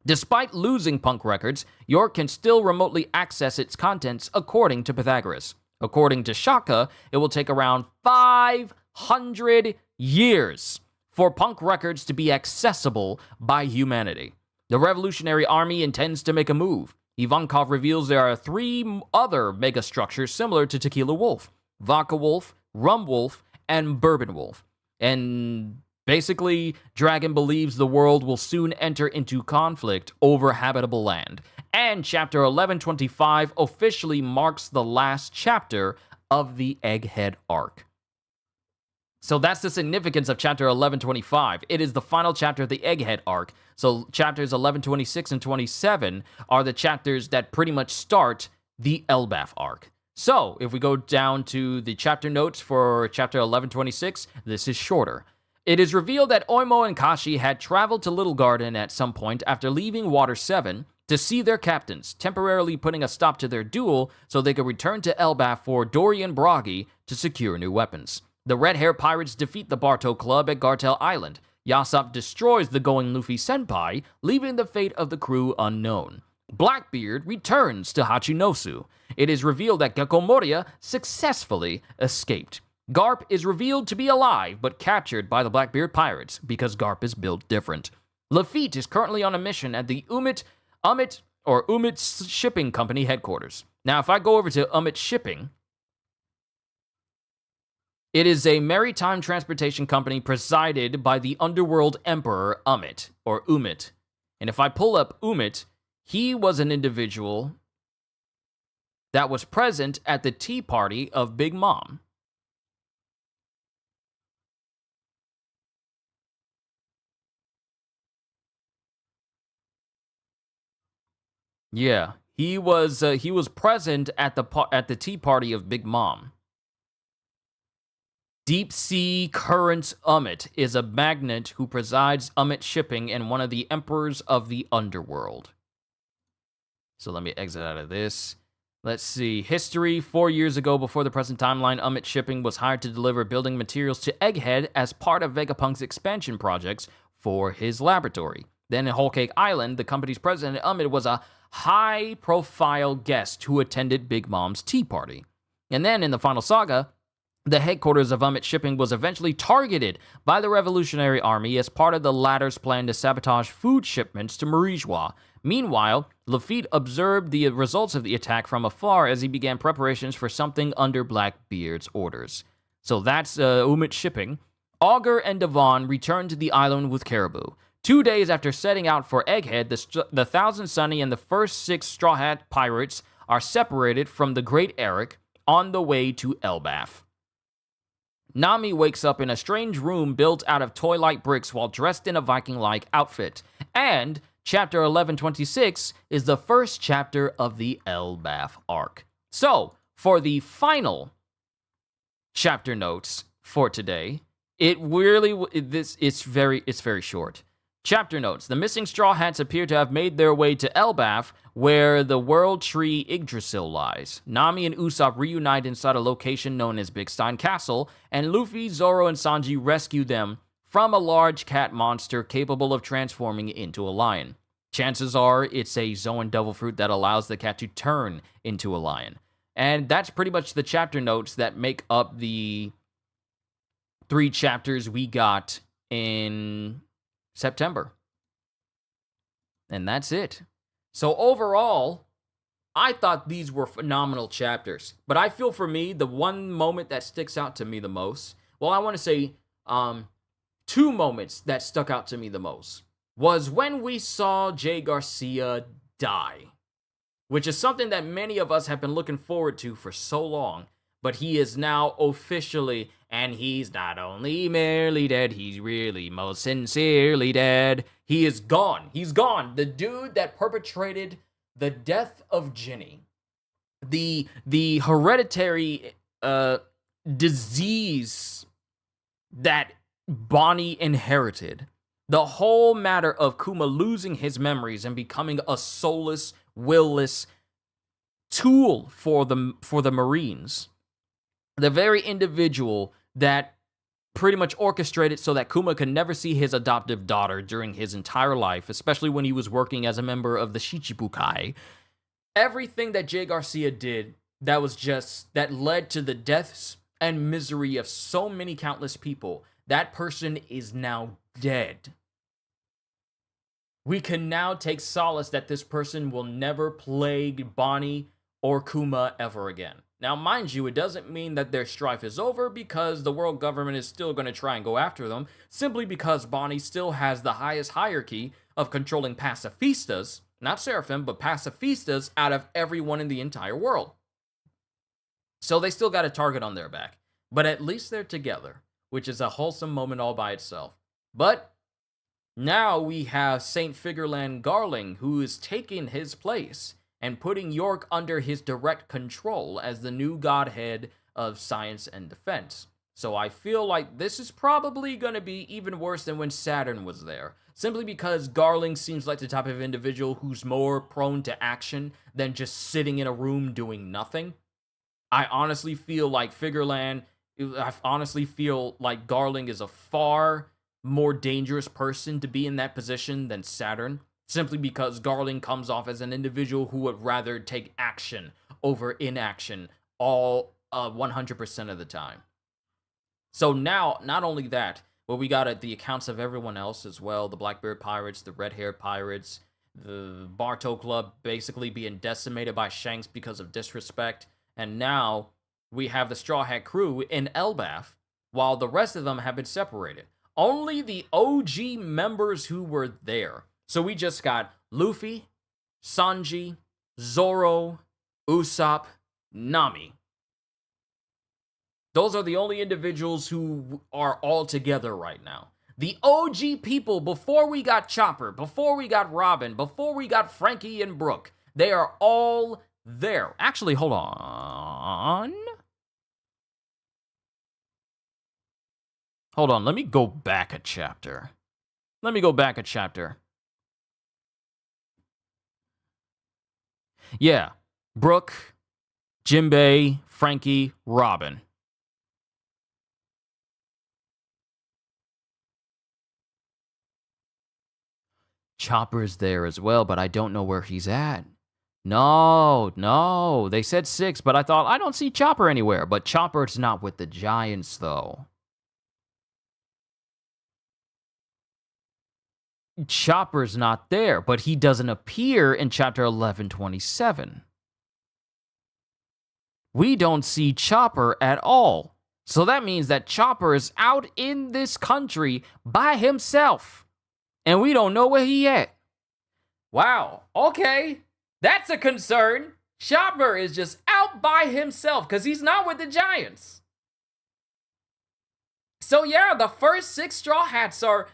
Despite losing Punk Records, York can still remotely access its contents according to Pythagoras. According to Shaka, it will take around 500 years for Punk Records to be accessible by humanity. The Revolutionary Army intends to make a move. Ivankov reveals there are 3 other megastructures similar to Tequila Wolf: Vodka Wolf, Rum Wolf, and Bourbon Wolf. And basically, Dragon believes the world will soon enter into conflict over habitable land. And chapter 1125 officially marks the last chapter of the Egghead arc. So that's the significance of chapter 1125. It is the final chapter of the Egghead arc. So chapters 1126 and 27 are the chapters that pretty much start the Elbaf arc. So if we go down to the chapter notes for chapter 1126, this is shorter. It is revealed that Oimo and Kashi had traveled to Little Garden at some point after leaving Water 7 to see their captains, temporarily putting a stop to their duel so they could return to Elbaf for Dorian Bragi to secure new weapons. The Red Hair Pirates defeat the Barto Club at Gartel Island. Yasop destroys the Going Luffy Senpai, leaving the fate of the crew unknown. Blackbeard returns to Hachinosu. It is revealed that Gekko Moria successfully escaped. Garp is revealed to be alive, but captured by the Blackbeard Pirates, because Garp is built different. Lafitte is currently on a mission at the Umit Shipping Company headquarters. Now, if I go over to Umit Shipping, it is a maritime transportation company presided by the underworld emperor Umit. And if I pull up Umit, he was an individual that was present at the tea party of Big Mom. Yeah, he was present at the tea party of Big Mom. Deep Sea Current Umit is a magnate who presides Umit Shipping and one of the emperors of the underworld. So let me exit out of this. Let's see. History. 4 years ago, before the present timeline, Umit Shipping was hired to deliver building materials to Egghead as part of Vegapunk's expansion projects for his laboratory. Then in Whole Cake Island, the company's president, Umit, was a high-profile guest who attended Big Mom's tea party. And then in the final saga, the headquarters of Umit Shipping was eventually targeted by the Revolutionary Army as part of the latter's plan to sabotage food shipments to Marie-Joie. Meanwhile, Lafitte observed the results of the attack from afar as he began preparations for something under Blackbeard's orders. So that's Umit Shipping. Augur and Devon returned to the island with Caribou. 2 days after setting out for Egghead, the Thousand Sunny and the first 6 Straw Hat pirates are separated from the Great Eric on the way to Elbaf. Nami wakes up in a strange room built out of toy-like bricks while dressed in a Viking-like outfit. And chapter 1126 is the first chapter of the Elbaf arc. So, for the final chapter notes for today, it's very short. Chapter notes. The missing Straw Hats appear to have made their way to Elbaf, where the world tree Yggdrasil lies. Nami and Usopp reunite inside a location known as Big Stein Castle, and Luffy, Zoro, and Sanji rescue them from a large cat monster capable of transforming into a lion. Chances are it's a Zoan devil fruit that allows the cat to turn into a lion. And that's pretty much the chapter notes that make up the 3 chapters we got in September. And that's it. So overall, I thought these were phenomenal chapters. But I feel for me, the one moment that sticks out to me the most, well, I want to say 2 moments that stuck out to me the most, was when we saw Jay Garcia die, which is something that many of us have been looking forward to for so long. But he is now officially, and he's not only merely dead, he's really most sincerely dead. He is gone. He's gone. The dude that perpetrated the death of Ginny, the hereditary disease that Bonnie inherited, the whole matter of Kuma losing his memories and becoming a soulless, willless tool for the Marines. The very individual that pretty much orchestrated so that Kuma could never see his adoptive daughter during his entire life, especially when he was working as a member of the Shichibukai. Everything that Jay Garcia did that led to the deaths and misery of so many countless people, that person is now dead. We can now take solace that this person will never plague Bonnie or Kuma ever again. Now, mind you, it doesn't mean that their strife is over, because the world government is still going to try and go after them, simply because Bonnie still has the highest hierarchy of controlling pacifistas, not Seraphim, but pacifistas, out of everyone in the entire world. So they still got a target on their back. But at least they're together, which is a wholesome moment all by itself. But now we have Saint Figureland Garling, who is taking his place and putting York under his direct control as the new godhead of science and defense. So I feel like this is probably going to be even worse than when Saturn was there, simply because Garling seems like the type of individual who's more prone to action than just sitting in a room doing nothing. I honestly feel like Garling is a far more dangerous person to be in that position than Saturn, simply because Garling comes off as an individual who would rather take action over inaction all 100% of the time. So now, not only that, but we got the accounts of everyone else as well, the Blackbeard Pirates, the Red-Haired Pirates, the Bartow Club basically being decimated by Shanks because of disrespect, and now we have the Straw Hat crew in Elbaf, while the rest of them have been separated. Only the OG members who were there. So we just got Luffy, Sanji, Zoro, Usopp, Nami. Those are the only individuals who are all together right now. The OG people, before we got Chopper, before we got Robin, before we got Frankie and Brooke, they are all there. Actually, hold on. Hold on, let me go back a chapter. Yeah, Brooke, Jinbei, Frankie, Robin. Chopper's there as well, but I don't know where he's at. No, they said 6, but I thought, I don't see Chopper anywhere. But Chopper's not with the Giants, though. Chopper's not there, but he doesn't appear in chapter 1127. We don't see Chopper at all. So that means that Chopper is out in this country by himself. And we don't know where he at. Wow, okay. That's a concern. Chopper is just out by himself because he's not with the Giants. So yeah, the first 6 Straw Hats are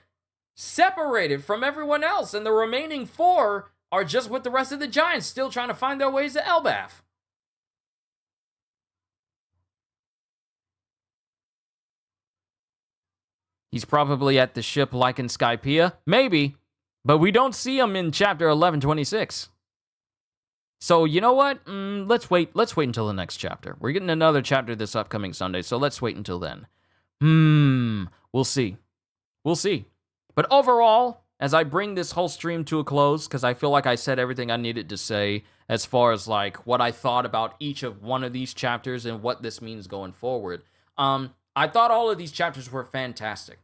separated from everyone else, and the remaining 4 are just with the rest of the Giants, still trying to find their ways to Elbaf. He's probably at the ship like in Skypiea, maybe, but we don't see him in chapter 1126. So you know what? Let's wait until the next chapter. We're getting another chapter this upcoming Sunday, so let's wait until then. We'll see. But overall, as I bring this whole stream to a close, because I feel like I said everything I needed to say as far as like what I thought about each of one of these chapters and what this means going forward. I thought all of these chapters were fantastic.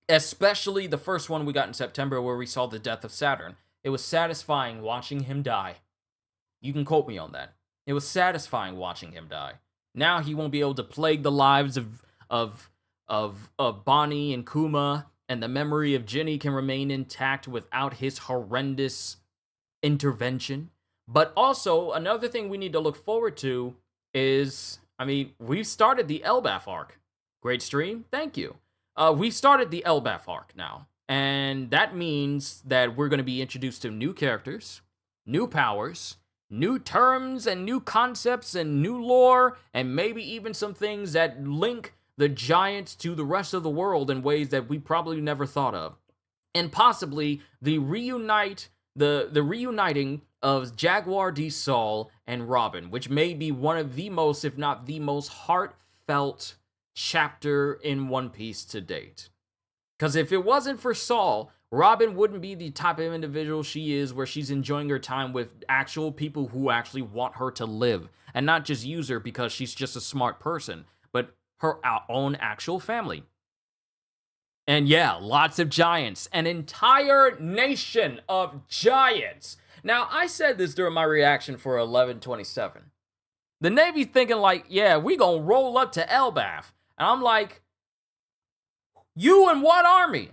Especially the first one we got in September where we saw the death of Saturn. It was satisfying watching him die. You can quote me on that. It was satisfying watching him die. Now he won't be able to plague the lives of Bonnie and Kuma, and the memory of Ginny can remain intact without his horrendous intervention. But also, another thing we need to look forward to is, we've started the Elbaf arc. Great stream, thank you. We've started the Elbaf arc now, and that means that we're going to be introduced to new characters, new powers, new terms and new concepts and new lore, and maybe even some things that link the Giants to the rest of the world in ways that we probably never thought of. And possibly the reuniting of Jaguar D. Saul and Robin, which may be one of the most, if not the most heartfelt chapter in One Piece to date. Because if it wasn't for Saul, Robin wouldn't be the type of individual she is, where she's enjoying her time with actual people who actually want her to live, and not just use her because she's just a smart person, but her own actual family. And yeah, lots of giants, an entire nation of giants. Now, I said this during my reaction for 1127. The Navy's thinking like, yeah, we gonna roll up to Elbaf. And I'm like, you and what army?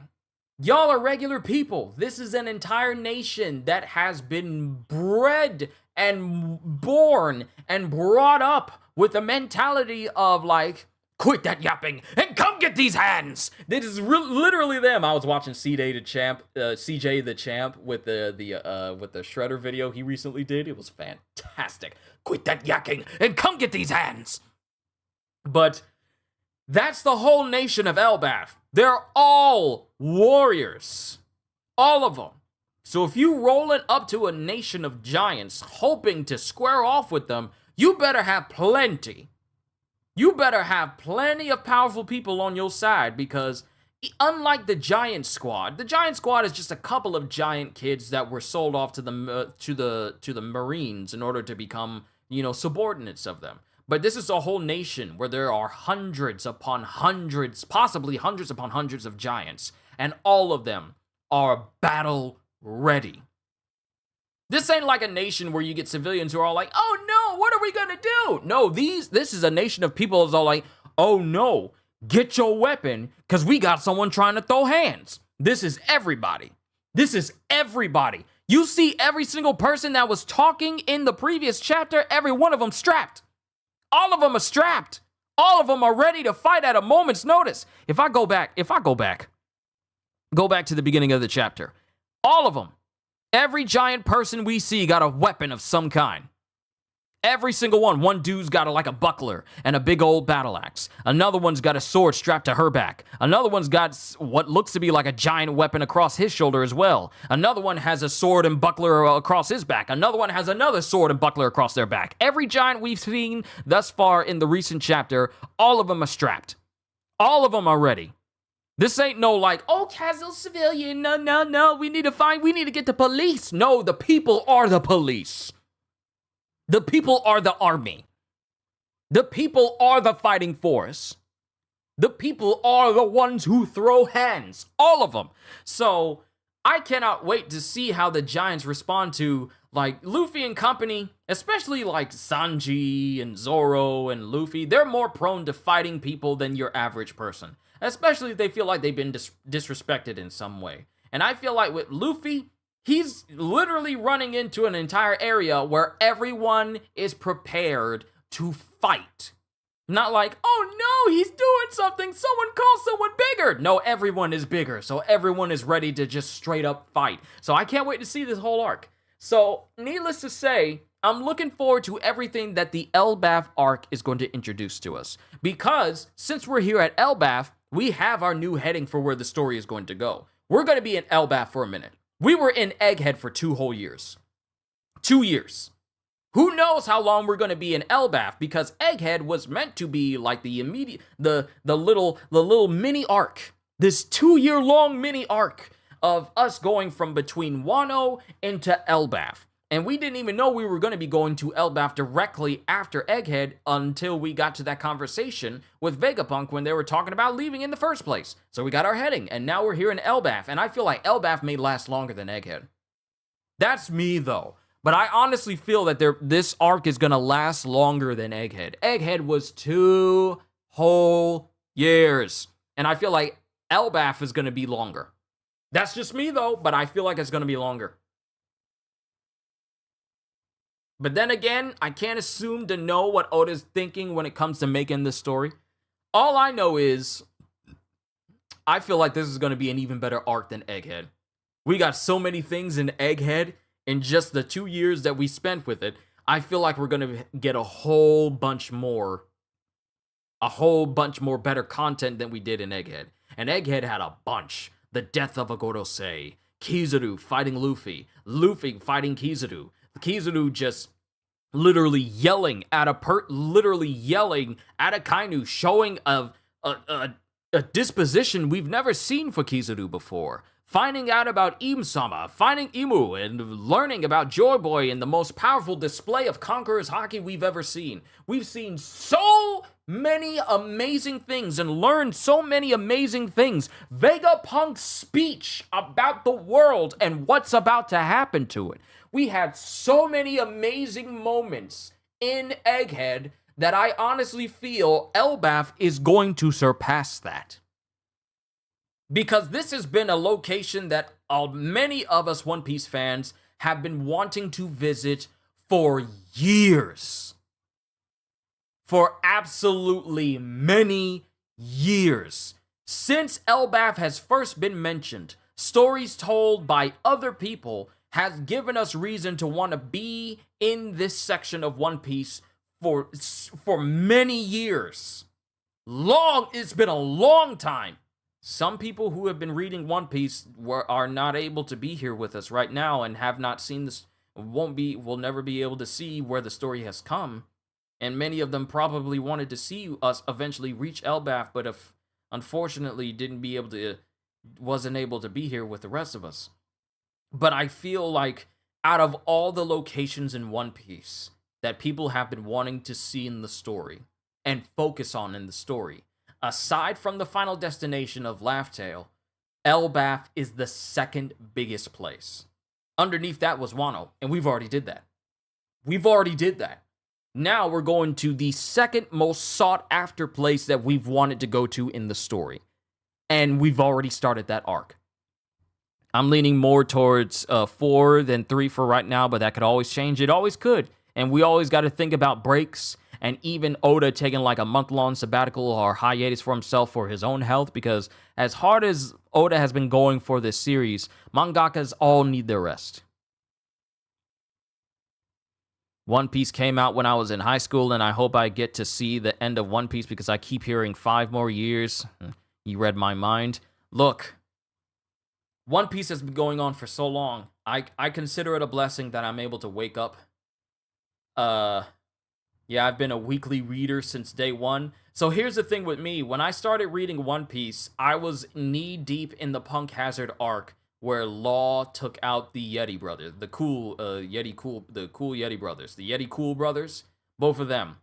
Y'all are regular people. This is an entire nation that has been bred and born and brought up with a mentality of like, quit that yapping and come get these hands. This is literally them. I was watching CJ the Champ with the Shredder video he recently did. It was fantastic. Quit that yakking and come get these hands. But that's the whole nation of Elbaf. They're all warriors. All of them. So if you roll it up to a nation of giants hoping to square off with them, you better have plenty. You better have plenty of powerful people on your side, because unlike the Giant Squad is just a couple of giant kids that were sold off to the Marines in order to become, subordinates of them. But this is a whole nation where there are hundreds upon hundreds, possibly hundreds upon hundreds of giants, and all of them are battle ready. This ain't like a nation where you get civilians who are all like, oh no, what are we gonna do? No, this is a nation of people that's all like, oh no, get your weapon, because we got someone trying to throw hands. This is everybody. This is everybody. You see every single person that was talking in the previous chapter, every one of them strapped. All of them are strapped. All of them are ready to fight at a moment's notice. Go back to the beginning of the chapter. All of them. Every giant person we see got a weapon of some kind. Every single one. One dude's got a buckler and a big old battle axe. Another one's got a sword strapped to her back. Another one's got what looks to be like a giant weapon across his shoulder as well. Another one has a sword and buckler across his back. Another one has another sword and buckler across their back. Every giant we've seen thus far in the recent chapter, all of them are strapped. All of them are ready. This ain't no like, oh, casual civilian, no, we need to get the police. No, the people are the police. The people are the army. The people are the fighting force. The people are the ones who throw hands. All of them. So I cannot wait to see how the Giants respond to like Luffy and company, especially like Sanji and Zoro and Luffy. They're more prone to fighting people than your average person, especially if they feel like they've been disrespected in some way. And I feel like with Luffy, he's literally running into an entire area where everyone is prepared to fight. Not like, oh no, he's doing something, someone call someone bigger. No, everyone is bigger, so everyone is ready to just straight up fight. So I can't wait to see this whole arc. So, needless to say, I'm looking forward to everything that the Elbaf arc is going to introduce to us. Because, since we're here at Elbaf, we have our new heading for where the story is going to go. We're going to be in Elbaf for a minute. We were in Egghead for 2 whole years. 2 years. Who knows how long we're going to be in Elbaf, because Egghead was meant to be like the little mini arc. This 2-year-long mini arc of us going from between Wano into Elbaf. And we didn't even know we were going to be going to Elbaf directly after Egghead until we got to that conversation with Vegapunk when they were talking about leaving in the first place. So we got our heading, and now we're here in Elbaf, and I feel like Elbaf may last longer than Egghead. That's me, though. But I honestly feel that this arc is going to last longer than Egghead. Egghead was 2 whole years. And I feel like Elbaf is going to be longer. That's just me, though, but I feel like it's going to be longer. But then again, I can't assume to know what Oda's thinking when it comes to making this story. All I know is, I feel like this is going to be an even better arc than Egghead. We got so many things in Egghead. In just the 2 years that we spent with it, I feel like we're going to get a whole bunch more better content than we did in Egghead. And Egghead had a bunch. The death of a Gorosei, Kizaru fighting Luffy, Luffy fighting Kizaru, Kizaru just literally yelling at a Kainu, showing a disposition we've never seen for Kizaru before. Finding out about Im-sama, finding Imu, and learning about Joy Boy in the most powerful display of Conqueror's Haki we've ever seen. We've seen so many amazing things and learned so many amazing things. Vegapunk's speech about the world and what's about to happen to it. We had so many amazing moments in Egghead that I honestly feel Elbaf is going to surpass that. Because this has been a location that many of us One Piece fans have been wanting to visit for years. For absolutely many years. Since Elbaf has first been mentioned, stories told by other people has given us reason to want to be in this section of One Piece for many years. It's been a long time. Some people who have been reading One Piece are not able to be here with us right now and have not seen this, will never be able to see where the story has come. And many of them probably wanted to see us eventually reach Elbaf, but unfortunately wasn't able to be here with the rest of us. But I feel like out of all the locations in One Piece that people have been wanting to see in the story and focus on in the story, aside from the final destination of Laugh Tale, Elbaf is the second biggest place. Underneath that was Wano, and we've already did that. Now we're going to the second most sought after place that we've wanted to go to in the story. And we've already started that arc. I'm leaning more towards 4 than 3 for right now, but that could always change. It always could. And we always got to think about breaks. And even Oda taking like a month-long sabbatical or hiatus for himself for his own health, because as hard as Oda has been going for this series, mangakas all need their rest. One Piece came out when I was in high school, and I hope I get to see the end of One Piece because I keep hearing 5 more years. You read my mind. Look, One Piece has been going on for so long. I consider it a blessing that I'm able to wake up. Yeah, I've been a weekly reader since day one. So here's the thing with me. When I started reading One Piece, I was knee-deep in the Punk Hazard arc where Law took out the Yeti brothers, the cool Yeti brothers, the Yeti Cool brothers, both of them.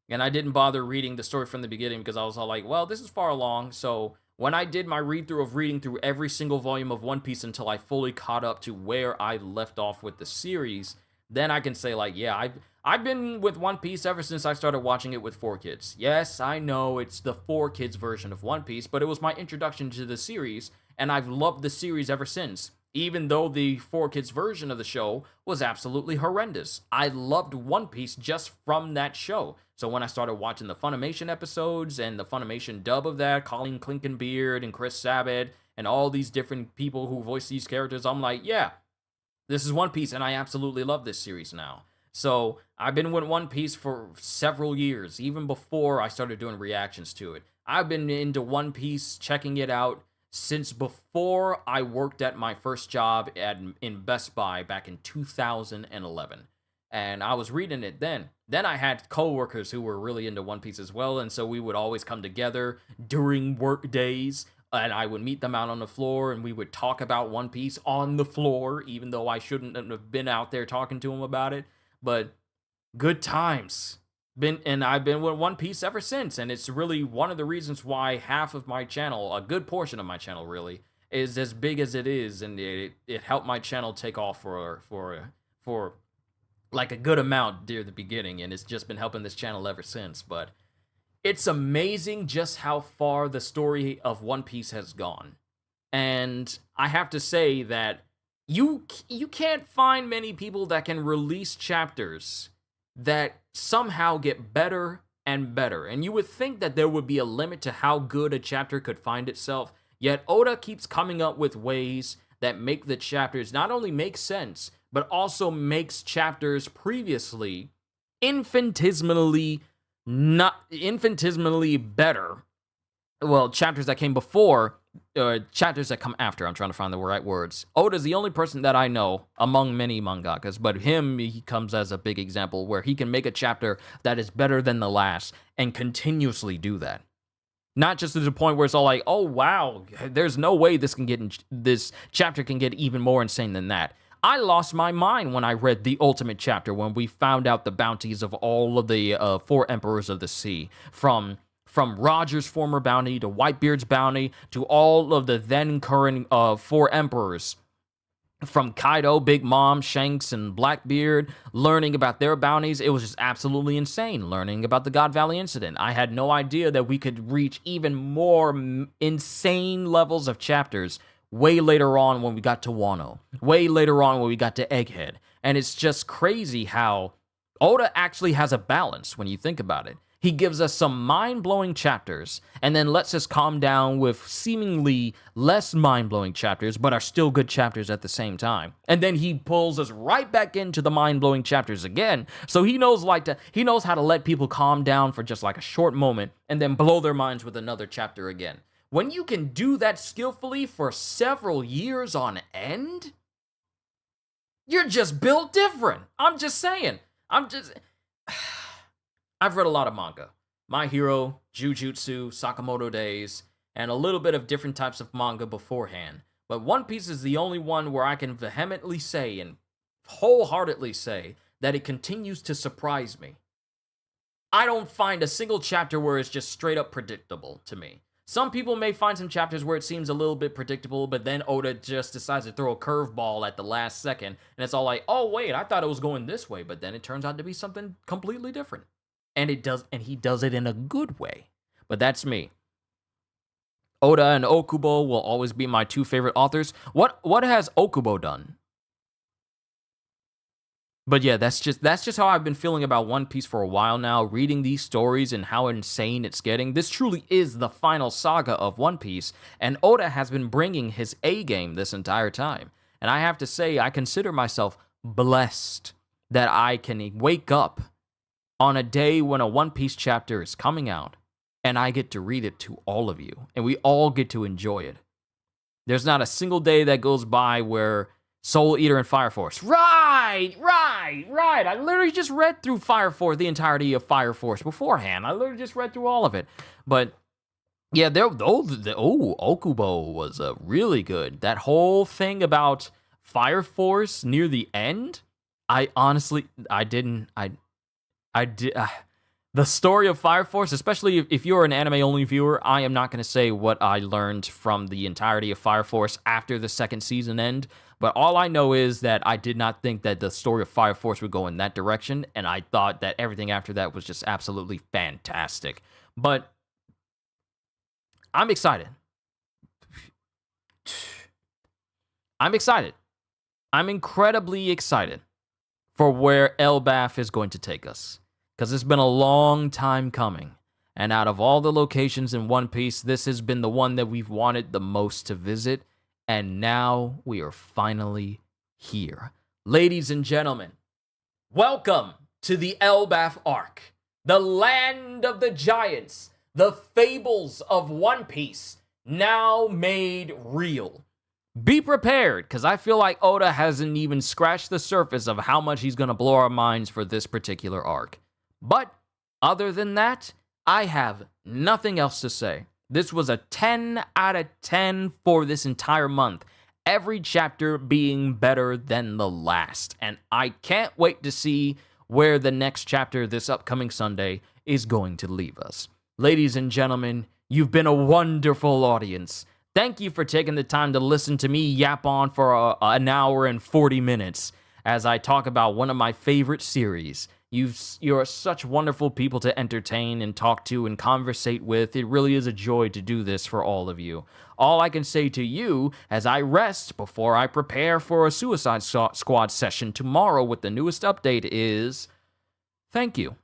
And I didn't bother reading the story from the beginning because I was all like, well, this is far along. So when I did my read-through of reading through every single volume of One Piece until I fully caught up to where I left off with the series, then I can say, like, yeah, I've been with One Piece ever since I started watching it with 4Kids. Yes, I know it's the 4Kids version of One Piece, but it was my introduction to the series, and I've loved the series ever since. Even though the 4Kids version of the show was absolutely horrendous. I loved One Piece just from that show. So when I started watching the Funimation episodes and the Funimation dub of that, Colleen Clinkenbeard and Chris Sabat and all these different people who voice these characters, I'm like, yeah, this is One Piece, and I absolutely love this series now. So I've been with One Piece for several years, even before I started doing reactions to it. I've been into One Piece, checking it out, since before I worked at my first job in Best Buy back in 2011. And I was reading it then. Then I had coworkers who were really into One Piece as well, and so we would always come together during work days, and I would meet them out on the floor, and we would talk about One Piece on the floor, even though I shouldn't have been out there talking to them about it. But good times. I've been with One Piece ever since, and it's really one of the reasons why half of my channel, a good portion of my channel really, is as big as it is, and it helped my channel take off for like a good amount near the beginning, and it's just been helping this channel ever since. But it's amazing just how far the story of One Piece has gone. And I have to say that you can't find many people that can release chapters that somehow get better and better. And you would think that there would be a limit to how good a chapter could find itself, yet Oda keeps coming up with ways that make the chapters not only make sense, but also makes chapters previously infinitesimally better. Well, chapters that came before, chapters that come after. I'm trying to find the right words. Oda's the only person that I know among many mangakas, but he comes as a big example where he can make a chapter that is better than the last and continuously do that. Not just to the point where it's all like, oh wow, there's no way this chapter can get even more insane than that. I lost my mind when I read the ultimate chapter, when we found out the bounties of all of the 4 emperors of the sea, from Roger's former bounty to Whitebeard's bounty to all of the then current 4 emperors, from Kaido, Big Mom, Shanks, and Blackbeard, learning about their bounties. It was just absolutely insane learning about the God Valley incident. I had no idea that we could reach even more insane levels of chapters way later on when we got to Wano, way later on when we got to Egghead. And it's just crazy how Oda actually has a balance when you think about it. He gives us some mind-blowing chapters and then lets us calm down with seemingly less mind-blowing chapters, but are still good chapters at the same time. And then he pulls us right back into the mind-blowing chapters again. So he knows how to let people calm down for just like a short moment and then blow their minds with another chapter again. When you can do that skillfully for several years on end, you're just built different. I'm just saying. I've read a lot of manga. My Hero, Jujutsu, Sakamoto Days, and a little bit of different types of manga beforehand. But One Piece is the only one where I can vehemently say and wholeheartedly say that it continues to surprise me. I don't find a single chapter where it's just straight up predictable to me. Some people may find some chapters where it seems a little bit predictable, but then Oda just decides to throw a curveball at the last second, and it's all like, oh wait, I thought it was going this way, but then it turns out to be something completely different. And he does it in a good way. But that's me. Oda and Okubo will always be my 2 favorite authors. What has Okubo done? But yeah, that's just how I've been feeling about One Piece for a while now, reading these stories and how insane it's getting. This truly is the final saga of One Piece, and Oda has been bringing his A game this entire time. And I have to say, I consider myself blessed that I can wake up on a day when a One Piece chapter is coming out, and I get to read it to all of you, and we all get to enjoy it. There's not a single day that goes by where Soul Eater and Fire Force. Right. I literally just read through Fire Force, the entirety of Fire Force beforehand. I literally just read through all of it. But yeah, Okubo was really good. That whole thing about Fire Force near the end, the story of Fire Force, especially if you're an anime-only viewer, I am not going to say what I learned from the entirety of Fire Force after the second season end, but all I know is that I did not think that the story of Fire Force would go in that direction, and I thought that everything after that was just absolutely fantastic. But I'm excited. I'm incredibly excited for where Elbaf is going to take us. because it's been a long time coming. And out of all the locations in One Piece, this has been the one that we've wanted the most to visit. And now we are finally here. Ladies and gentlemen, welcome to the Elbaf arc, the land of the giants, the fables of One Piece, now made real. Be prepared, because I feel like Oda hasn't even scratched the surface of how much he's going to blow our minds for this particular arc. But other than that, I have nothing else to say. This was a 10 out of 10 for this entire month. Every chapter being better than the last. And I can't wait to see where the next chapter this upcoming Sunday is going to leave us. Ladies and gentlemen, you've been a wonderful audience. Thank you for taking the time to listen to me yap on for an hour and 40 minutes as I talk about one of my favorite series. You're such wonderful people to entertain and talk to and conversate with. It really is a joy to do this for all of you. All I can say to you as I rest before I prepare for a Suicide Squad session tomorrow with the newest update is thank you.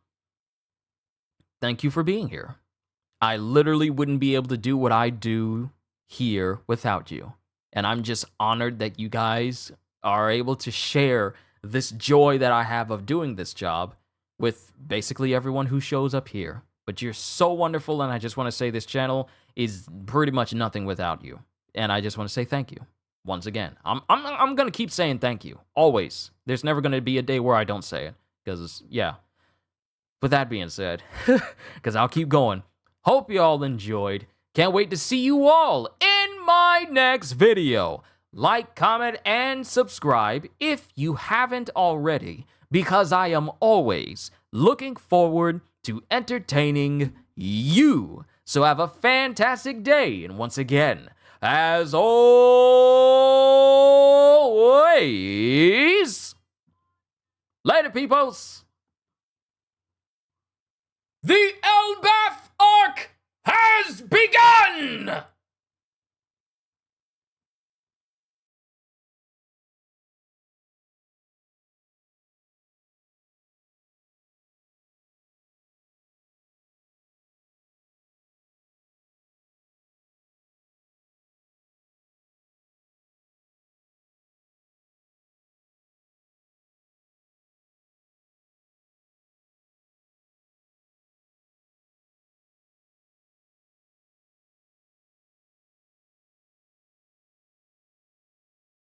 Thank you for being here. I literally wouldn't be able to do what I do here without you. And I'm just honored that you guys are able to share this joy that I have of doing this job with basically everyone who shows up here. But you're so wonderful, and I just want to say this channel is pretty much nothing without you. And I just want to say thank you once again. I'm going to keep saying thank you, always. There's never going to be a day where I don't say it, because, yeah. With that being said, because I'll keep going, hope you all enjoyed. Can't wait to see you all in my next video. Like, comment, and subscribe if you haven't already, because I am always looking forward to entertaining you. So have a fantastic day, and once again, as always, later, peoples. The Elbaf arc has begun!